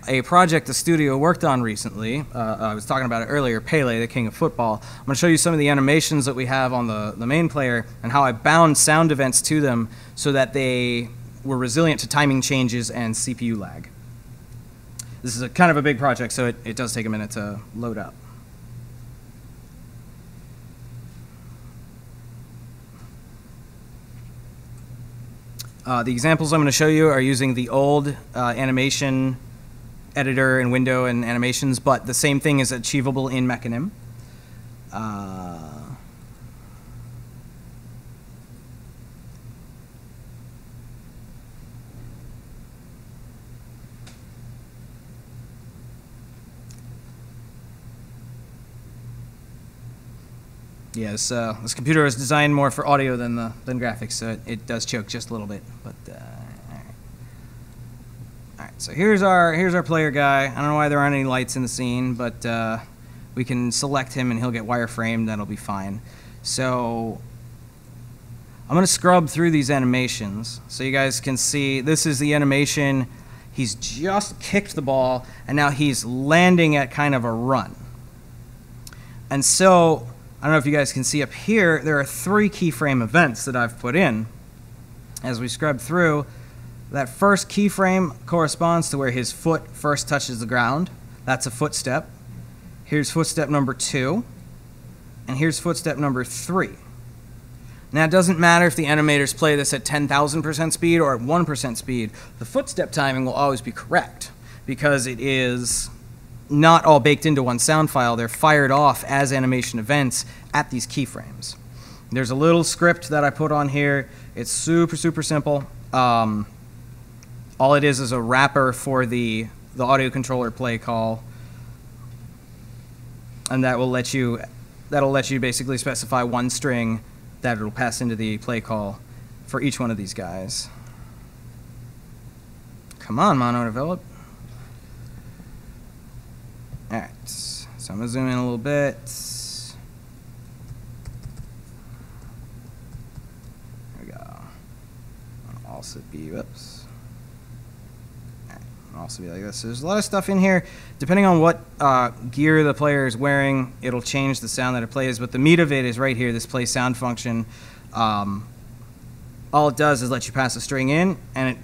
a project the studio worked on recently. I was talking about it earlier, Pele, the King of Football. I'm going to show you some of the animations that we have on the main player and how I bound sound events to them so that they were resilient to timing changes and CPU lag. This is kind of a big project, so it does take a minute to load up. The examples I'm going to show you are using the old animation editor in Window and animations, but the same thing is achievable in Mechanim. Yeah, this computer is designed more for audio than graphics, so it does choke just a little bit. But all right. So here's our player guy. I don't know why there aren't any lights in the scene, but we can select him and he'll get wireframed. That'll be fine. So I'm going to scrub through these animations so you guys can see. This is the animation. He's just kicked the ball, and now he's landing at kind of a run. And so I don't know if you guys can see up here, there are 3 keyframe events that I've put in. As we scrub through, that first keyframe corresponds to where his foot first touches the ground. That's a footstep. Here's footstep number 2, and here's footstep number 3. Now, it doesn't matter if the animators play this at 10,000% speed or at 1% speed. The footstep timing will always be correct because it is not all baked into one sound file. They're fired off as animation events at these keyframes. There's a little script that I put on here. It's super, super simple. All it is a wrapper for the audio controller play call, and that'll let you basically specify one string that it'll pass into the play call for each one of these guys. Come on, mono develop. All right, so I'm gonna zoom in a little bit. There we go. I'll also be, whoops. All right, it'll also be like this. So there's a lot of stuff in here. Depending on what gear the player is wearing, it'll change the sound that it plays. But the meat of it is right here, this play sound function. All it does is let you pass a string in, and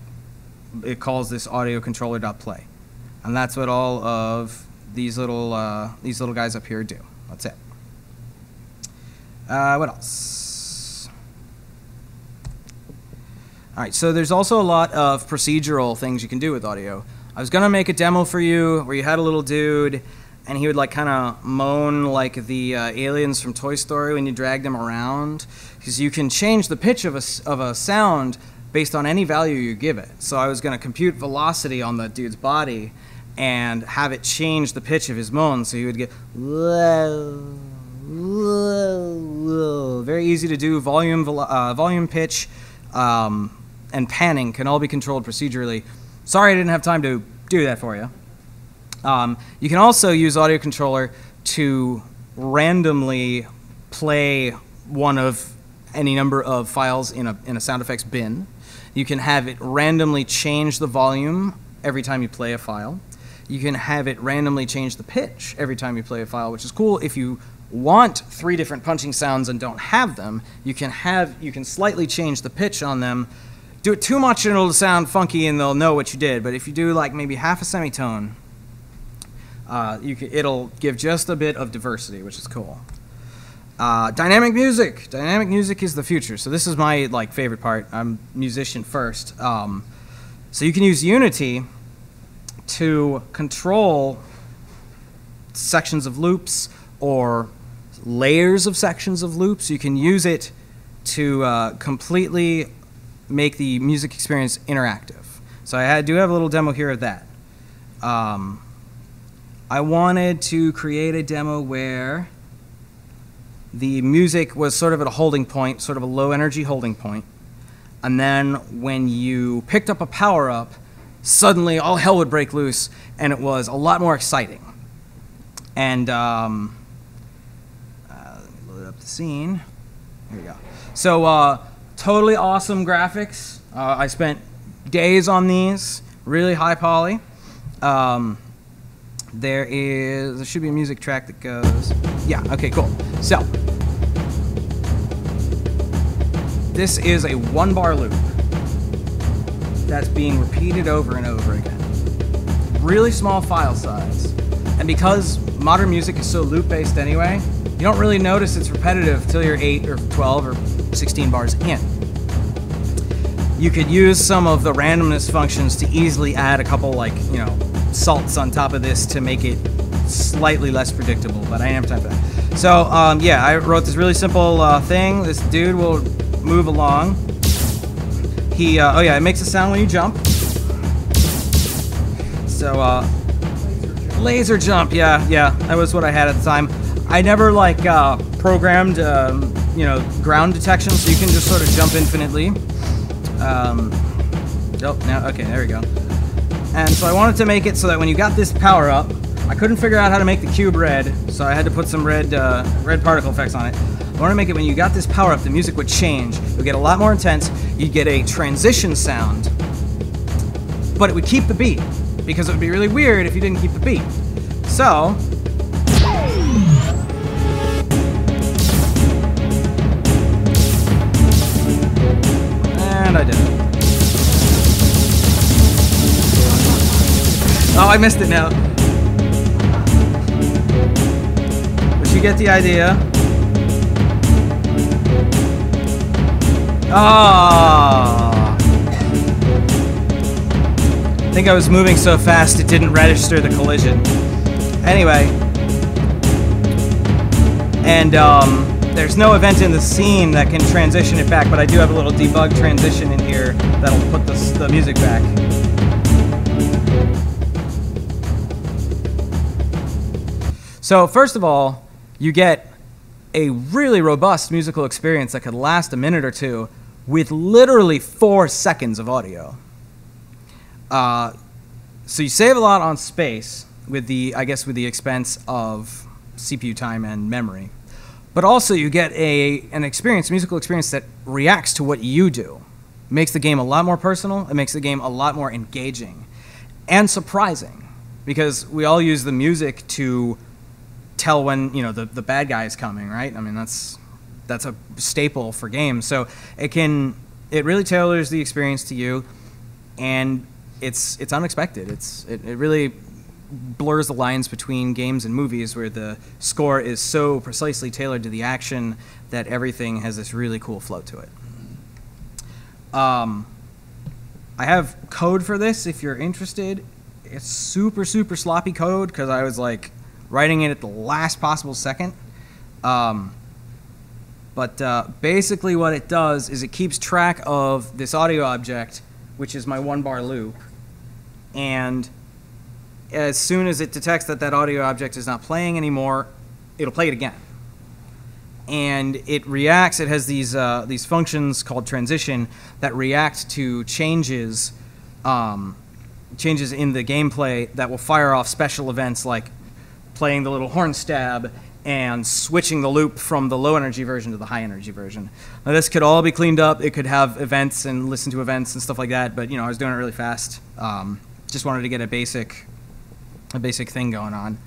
it calls this audio controller.play. And that's what all of these little guys up here do. That's it. What else? All right, so there's also a lot of procedural things you can do with audio. I was gonna make a demo for you where you had a little dude, and he would like kind of moan like the aliens from Toy Story when you dragged him around, because you can change the pitch of a sound based on any value you give it. So I was gonna compute velocity on the dude's body and have it change the pitch of his moan, so he would get whoa, whoa, whoa. Very easy to do. Volume, pitch, and panning can all be controlled procedurally. Sorry I didn't have time to do that for you. You can also use Audio Controller to randomly play one of any number of files in a sound effects bin. You can have it randomly change the volume every time you play a file. You can have it randomly change the pitch every time you play a file, which is cool. If you want 3 different punching sounds and don't have them, you can slightly change the pitch on them. Do it too much and it'll sound funky and they'll know what you did. But if you do like maybe half a semitone, it'll give just a bit of diversity, which is cool. Dynamic music. Dynamic music is the future. So this is my favorite part. I'm musician first. So you can use Unity to control sections of loops or layers of sections of loops. You can use it to completely make the music experience interactive. So I do have a little demo here of that. I wanted to create a demo where the music was sort of at a holding point, sort of a low energy holding point. And then when you picked up a power-up, suddenly all hell would break loose, and it was a lot more exciting. And let me load up the scene. Here we go. So totally awesome graphics. I spent days on these, really high poly. There should be a music track that goes, yeah, okay, cool. So, this is a 1-bar loop that's being repeated over and over again. Really small file size. And because modern music is so loop-based anyway, you don't really notice it's repetitive till you're 8 or 12 or 16 bars in. You could use some of the randomness functions to easily add a couple salts on top of this to make it slightly less predictable, but I didn't have time for that. So yeah, I wrote this really simple thing. This dude will move along. Oh yeah, it makes a sound when you jump. So laser jump, yeah, that was what I had at the time. I never programmed ground detection, so you can just sort of jump infinitely. Okay, there we go. And so I wanted to make it so that when you got this power up, I couldn't figure out how to make the cube red, so I had to put some red particle effects on it. I wanted to make it when you got this power up, the music would change. It would get a lot more intense. You'd get a transition sound, but it would keep the beat, because it would be really weird if you didn't keep the beat. So, and I did it. Oh, I missed it now. But you get the idea. Ah! I think I was moving so fast it didn't register the collision. Anyway, and there's no event in the scene that can transition it back, but I do have a little debug transition in here that'll put the music back. So first of all, you get a really robust musical experience that could last a minute or two with literally 4 seconds of audio. So you save a lot on space with the expense of CPU time and memory. But also you get an musical experience that reacts to what you do. It makes the game a lot more personal. It makes the game a lot more engaging and surprising, because we all use the music to tell when the bad guy is coming, right? I mean, that's a staple for games. So it really tailors the experience to you, and it's unexpected. It really blurs the lines between games and movies, where the score is so precisely tailored to the action that everything has this really cool flow to it. I have code for this if you're interested. It's super, super sloppy code because I was like writing it at the last possible second. But basically what it does is it keeps track of this audio object, which is my 1-bar loop, and as soon as it detects that that audio object is not playing anymore, it'll play it again. And it reacts. It has these functions called transition that react to changes in the gameplay that will fire off special events like playing the little horn stab and switching the loop from the low energy version to the high energy version. Now this could all be cleaned up. It could have events and listen to events and stuff like that. But I was doing it really fast. Just wanted to get a basic thing going on.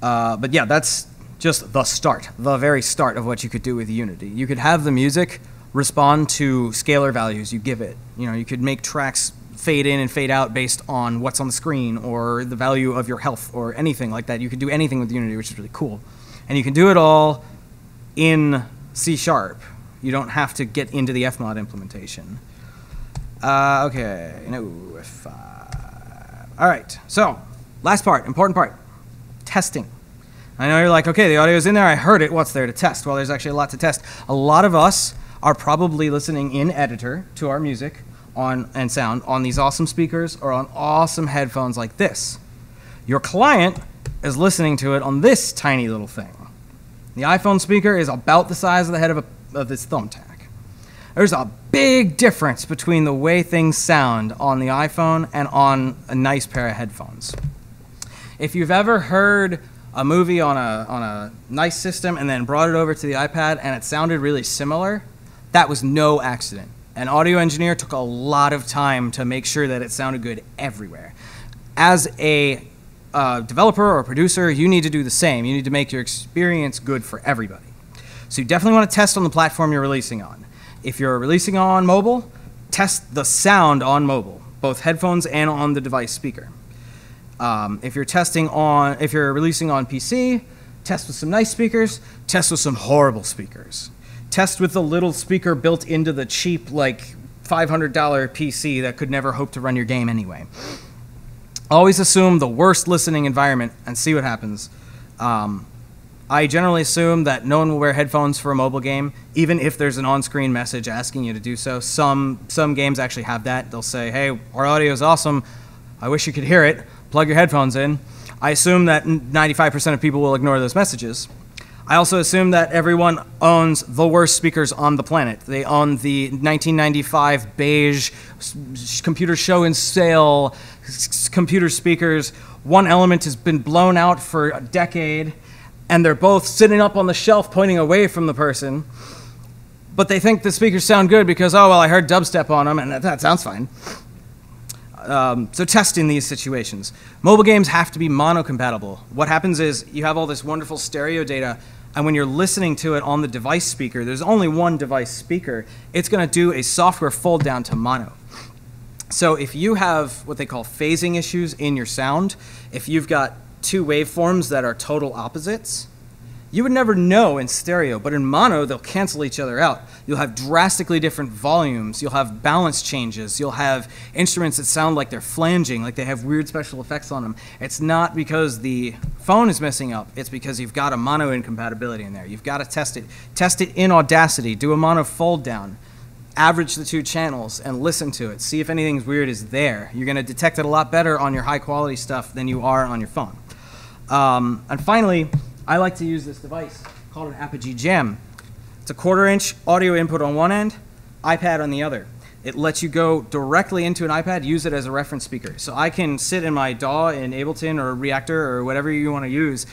But yeah, that's just the very start of what you could do with Unity. You could have the music respond to scalar values you give it. You could make tracks fade in and fade out based on what's on the screen or the value of your health or anything like that. You could do anything with Unity, which is really cool. And you can do it all in C#. You don't have to get into the Fmod implementation. Okay, no, all right, so last part, important part, testing. I know you're like, okay, the audio's in there, I heard it, what's there to test? Well, there's actually a lot to test. A lot of us are probably listening in editor to our music and sound on these awesome speakers or on awesome headphones like this. Your client is listening to it on this tiny little thing. The iPhone speaker is about the size of the head of this thumbtack. There's a big difference between the way things sound on the iPhone and on a nice pair of headphones. If you've ever heard a movie on a nice system and then brought it over to the iPad and it sounded really similar, that was no accident. An audio engineer took a lot of time to make sure that it sounded good everywhere. As a developer or producer, you need to do the same. You need to make your experience good for everybody. So you definitely want to test on the platform you're releasing on. If you're releasing on mobile, test the sound on mobile, both headphones and on the device speaker. If you're releasing on PC, test with some nice speakers, test with some horrible speakers. Test with the little speaker built into the cheap, like, $500 PC that could never hope to run your game anyway. Always assume the worst listening environment and see what happens. I generally assume that no one will wear headphones for a mobile game, even if there's an on-screen message asking you to do so. Some games actually have that. They'll say, hey, our audio is awesome. I wish you could hear it. Plug your headphones in. I assume that 95% of people will ignore those messages. I also assume that everyone owns the worst speakers on the planet. They own the 1995 beige computer show and sale computer speakers. One element has been blown out for a decade, and they're both sitting up on the shelf pointing away from the person. But they think the speakers sound good because, oh, well, I heard dubstep on them, and that sounds fine. So test in these situations. Mobile games have to be mono-compatible. What happens is you have all this wonderful stereo data, and when you're listening to it on the device speaker, there's only one device speaker. It's going to do a software fold down to mono. So if you have what they call phasing issues in your sound, if you've got two waveforms that are total opposites, You would never know in stereo, but in mono, they'll cancel each other out. You'll have drastically different volumes. You'll have balance changes. You'll have instruments that sound like they're flanging, like they have weird special effects on them. It's not because the phone is messing up. It's because you've got a mono incompatibility in there. You've got to test it. Test it in Audacity. Do a mono fold down. Average the two channels and listen to it. See if anything weird is there. You're going to detect it a lot better on your high-quality stuff than you are on your phone. And finally, I like to use this device called an Apogee Jam. It's a 1/4-inch audio input on one end, iPad on the other. It lets you go directly into an iPad, use it as a reference speaker. So I can sit in my DAW in Ableton or Reactor or whatever you want to use,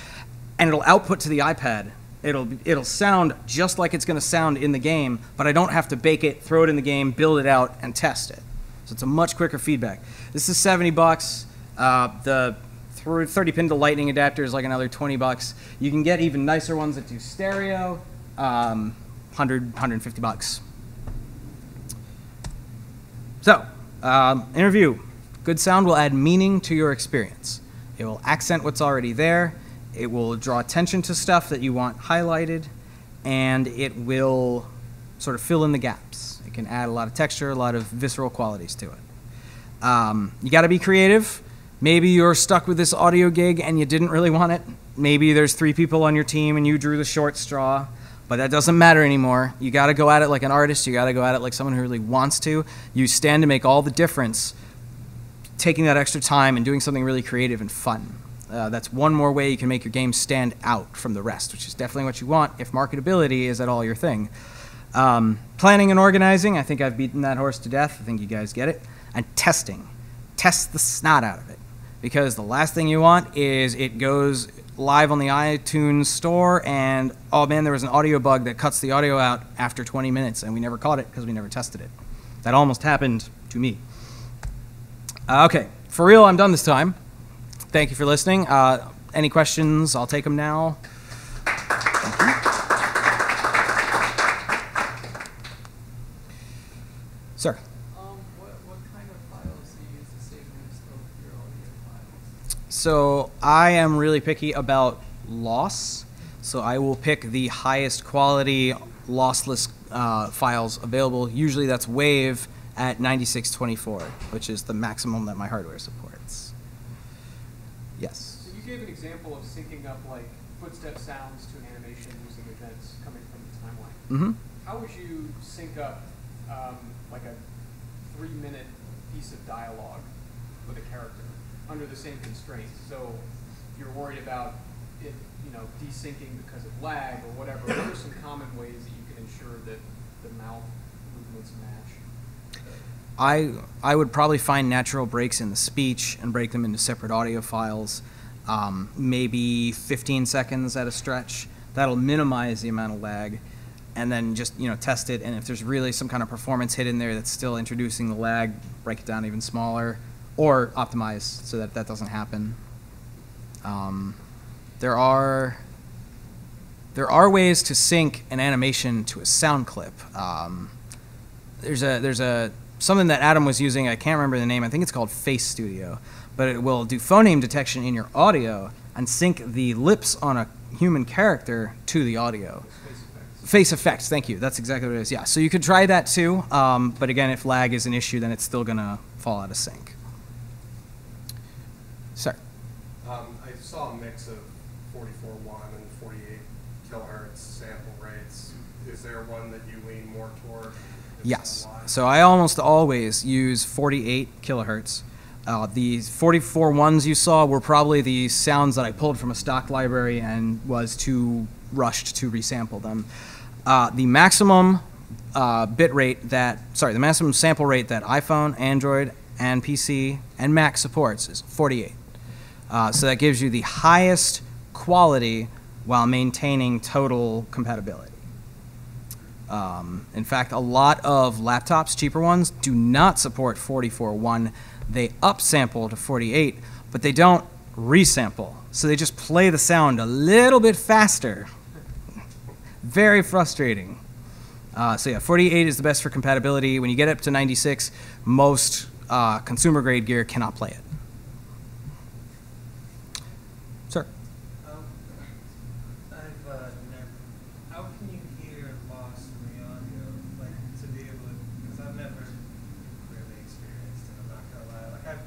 and it'll output to the iPad. It'll sound just like it's going to sound in the game, but I don't have to bake it, throw it in the game, build it out, and test it. So it's a much quicker feedback. This is $70. The 30-pin to lightning adapter is like another $20. You can get even nicer ones that do stereo, $150. So, interview. Good sound will add meaning to your experience. It will accent what's already there. It will draw attention to stuff that you want highlighted, and it will sort of fill in the gaps. It can add a lot of texture, a lot of visceral qualities to it. You got to be creative. Maybe you're stuck with this audio gig and you didn't really want it. Maybe there's 3 people on your team and you drew the short straw, but that doesn't matter anymore. You got to go at it like an artist. You got to go at it like someone who really wants to. You stand to make all the difference, taking that extra time and doing something really creative and fun. That's one more way you can make your game stand out from the rest, which is definitely what you want if marketability is at all your thing. Planning and organizing, I think I've beaten that horse to death. I think you guys get it. And testing. Test the snot out of it. Because the last thing you want is it goes live on the iTunes store and, oh man, there was an audio bug that cuts the audio out after 20 minutes and we never caught it because we never tested it. That almost happened to me. Okay, for real, I'm done this time. Thank you for listening. Any questions? I'll take them now. Thank you. Sir. What kind of files do you use to save most of your audio files? So I am really picky about loss. So I will pick the highest quality lossless files available. Usually that's WAV at 9624, which is the maximum that my hardware supports. Yes. So you gave an example of syncing up like footstep sounds to an animation using events coming from the timeline. Mm-hmm. How would you sync up like a 3-minute piece of dialogue with a character under the same constraints? So if you're worried about it, desyncing because of lag or whatever, what are some common ways that you can ensure that the mouth movements match? I would probably find natural breaks in the speech and break them into separate audio files, maybe 15 seconds at a stretch. That'll minimize the amount of lag, and then just test it. And if there's really some kind of performance hit in there that's still introducing the lag, break it down even smaller, or optimize so that that doesn't happen. There are ways to sync an animation to a sound clip. There's something that Adam was using. I can't remember the name. I think it's called Face Studio, but it will do phoneme detection in your audio and sync the lips on a human character to the audio. Face effects. Thank you. That's exactly what it is. Yeah. So you could try that too. But again, if lag is an issue, then it's still gonna fall out of sync. Sir. I saw a mix of 44.1 and 48 kilohertz sample rates. Is there one that you lean more toward? Yes. So I almost always use 48 kilohertz. The 44 ones you saw were probably the sounds that I pulled from a stock library and was too rushed to resample them. The maximum the maximum sample rate that iPhone, Android, and PC and Mac supports is 48. So that gives you the highest quality while maintaining total compatibility. In fact, a lot of laptops, cheaper ones, do not support 44.1. They upsample to 48, but they don't resample. So they just play the sound a little bit faster. Very frustrating. So yeah, 48 is the best for compatibility. When you get up to 96, most consumer-grade gear cannot play it. Sir? I've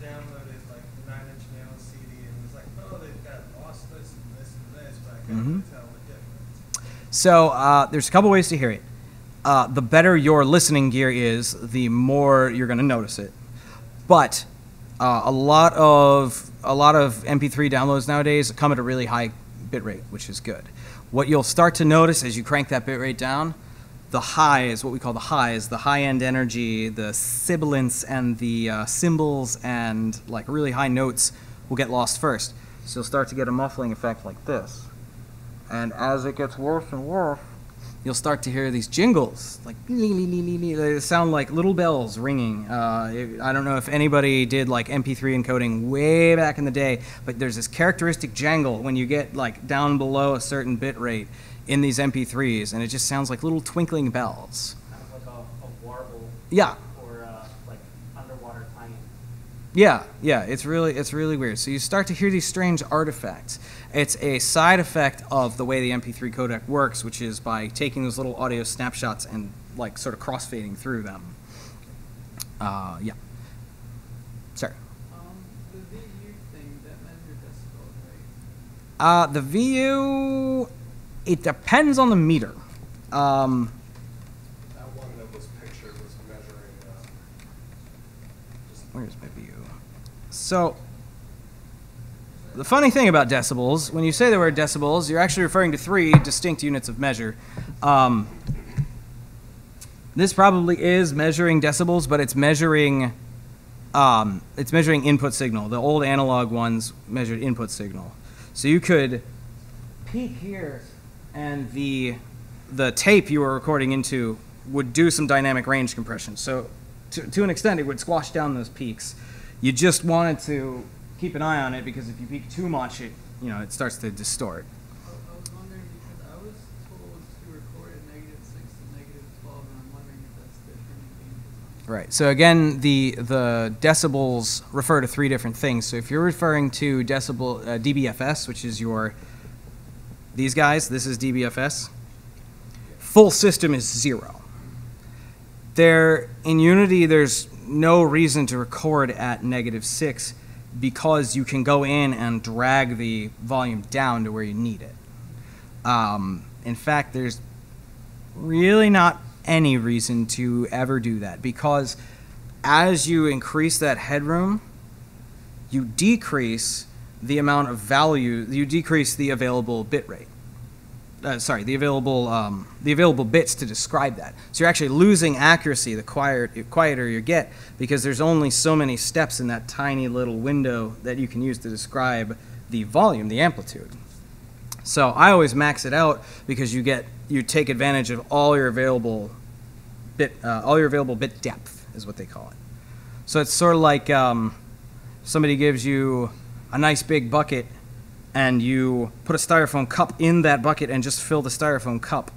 downloaded like the 9-inch Nail CD and was like, oh, they've got lost this and this, but I couldn't tell the difference. So there's a couple ways to hear it. The better your listening gear is, the more you're going to notice it. But a lot of MP3 downloads nowadays come at a really high bit rate, which is good. What you'll start to notice as you crank that bit rate down, the highs, what we call the highs, the high-end energy, the sibilants and the cymbals and like really high notes will get lost first. So you'll start to get a muffling effect like this. And as it gets worse and worse, you'll start to hear these jingles, like they sound like little bells ringing. I don't know if anybody did like MP3 encoding way back in the day, but there's this characteristic jangle when you get like down below a certain bit rate in these MP3s, and it just sounds like little twinkling bells. Kind of like a warble. Yeah. Or like underwater timing. Yeah, it's really weird. So you start to hear these strange artifacts. It's a side effect of the way the MP3 codec works, which is by taking those little audio snapshots and like sort of crossfading through them. Yeah. Sorry. The VU thing, that measures decibels, right? The VU, it depends on the meter. That one that was pictured was measuring. Where's my VU? So, the funny thing about decibels, when you say the word decibels, you're actually referring to 3 distinct units of measure. This probably is measuring decibels, but it's measuring input signal. The old analog ones measured input signal. So you could peak here, and the tape you were recording into would do some dynamic range compression. So to an extent, it would squash down those peaks. You just wanted to keep an eye on it, because if you peak too much, it starts to distort. I was wondering, because I was told to record at -6 to -12, and I'm wondering if that's different in game design. Right. So again, the decibels refer to 3 different things. So if you're referring to DBFS, which is these guys, this is DBFS. Full system is 0. In Unity, there's no reason to record at -6, because you can go in and drag the volume down to where you need it. In fact, there's really not any reason to ever do that, because as you increase that headroom, you decrease the amount of value, you decrease the available bit rate. The available bits to describe that. So you're actually losing accuracy the quieter you get, because there's only so many steps in that tiny little window that you can use to describe the volume, the amplitude. So I always max it out, because you take advantage of all your available bit depth is what they call it. So it's sort of like somebody gives you a nice big bucket, and you put a styrofoam cup in that bucket and just fill the styrofoam cup.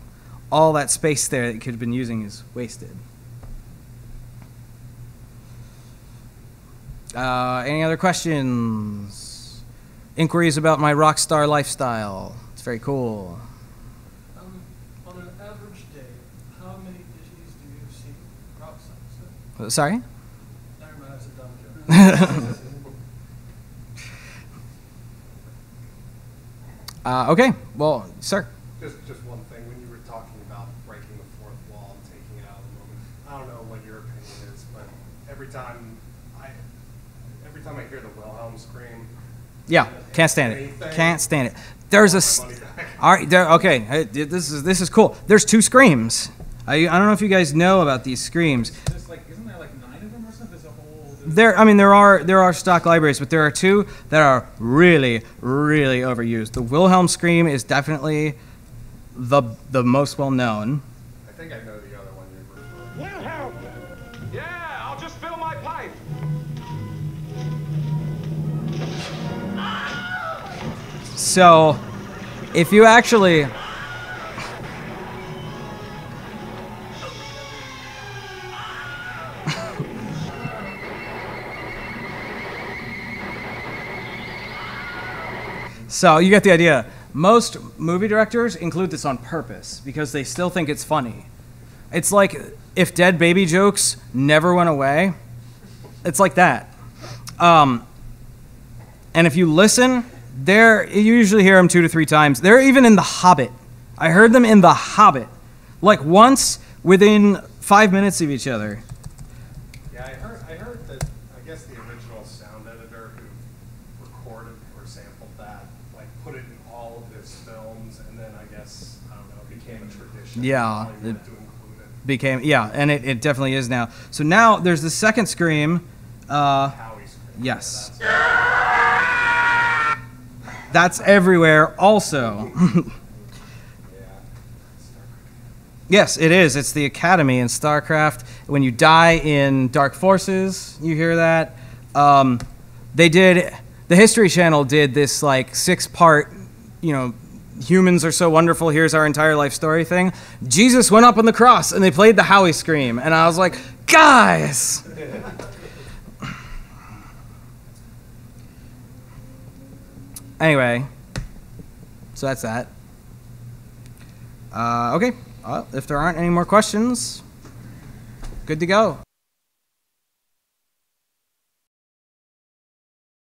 All that space there that you could have been using is wasted. Any other questions? Inquiries about my rock star lifestyle. It's very cool. On an average day, how many dishes do you see rock songs? Sorry? Never mind, that's a dumb joke. Okay, well, sir. Just one thing, when you were talking about breaking the fourth wall and taking it out of the moment, I don't know what your opinion is, but every time I hear the Wilhelm scream, Yeah, can't stand it. Can't stand it. There's all right. Okay, this is cool. There's 2 screams. I don't know if you guys know about these screams. Isn't there like 9 of them or something? There's a whole. There are stock libraries, but there are 2 that are really, really overused. The Wilhelm scream is definitely the most well known. I think I know the other one you're referring to. Wilhelm! Yeah, I'll just fill my pipe. So, if you actually So you get the idea. Most movie directors include this on purpose because they still think it's funny. It's like if dead baby jokes never went away. It's like that. And if you listen, you usually hear them 2 to 3 times. They're even in The Hobbit. I heard them in The Hobbit, like once within 5 minutes of each other. Yeah, I heard that, I guess the original sound editor who recorded or sampled that, like put it in all of his films, and then I guess, I don't know, it became a tradition. Yeah, Hollywood to include it. Became, yeah, and it definitely is now. So now there's the second scream. Howie scream. Yes. Yeah, That's everywhere also. Yes, it is. It's the Academy in StarCraft. When you die in Dark Forces, you hear that. The History Channel did this like 6-part, humans are so wonderful, here's our entire life story thing. Jesus went up on the cross and they played the Howie Scream. And I was like, guys! Anyway, so that's that. Okay. If there aren't any more questions, good to go.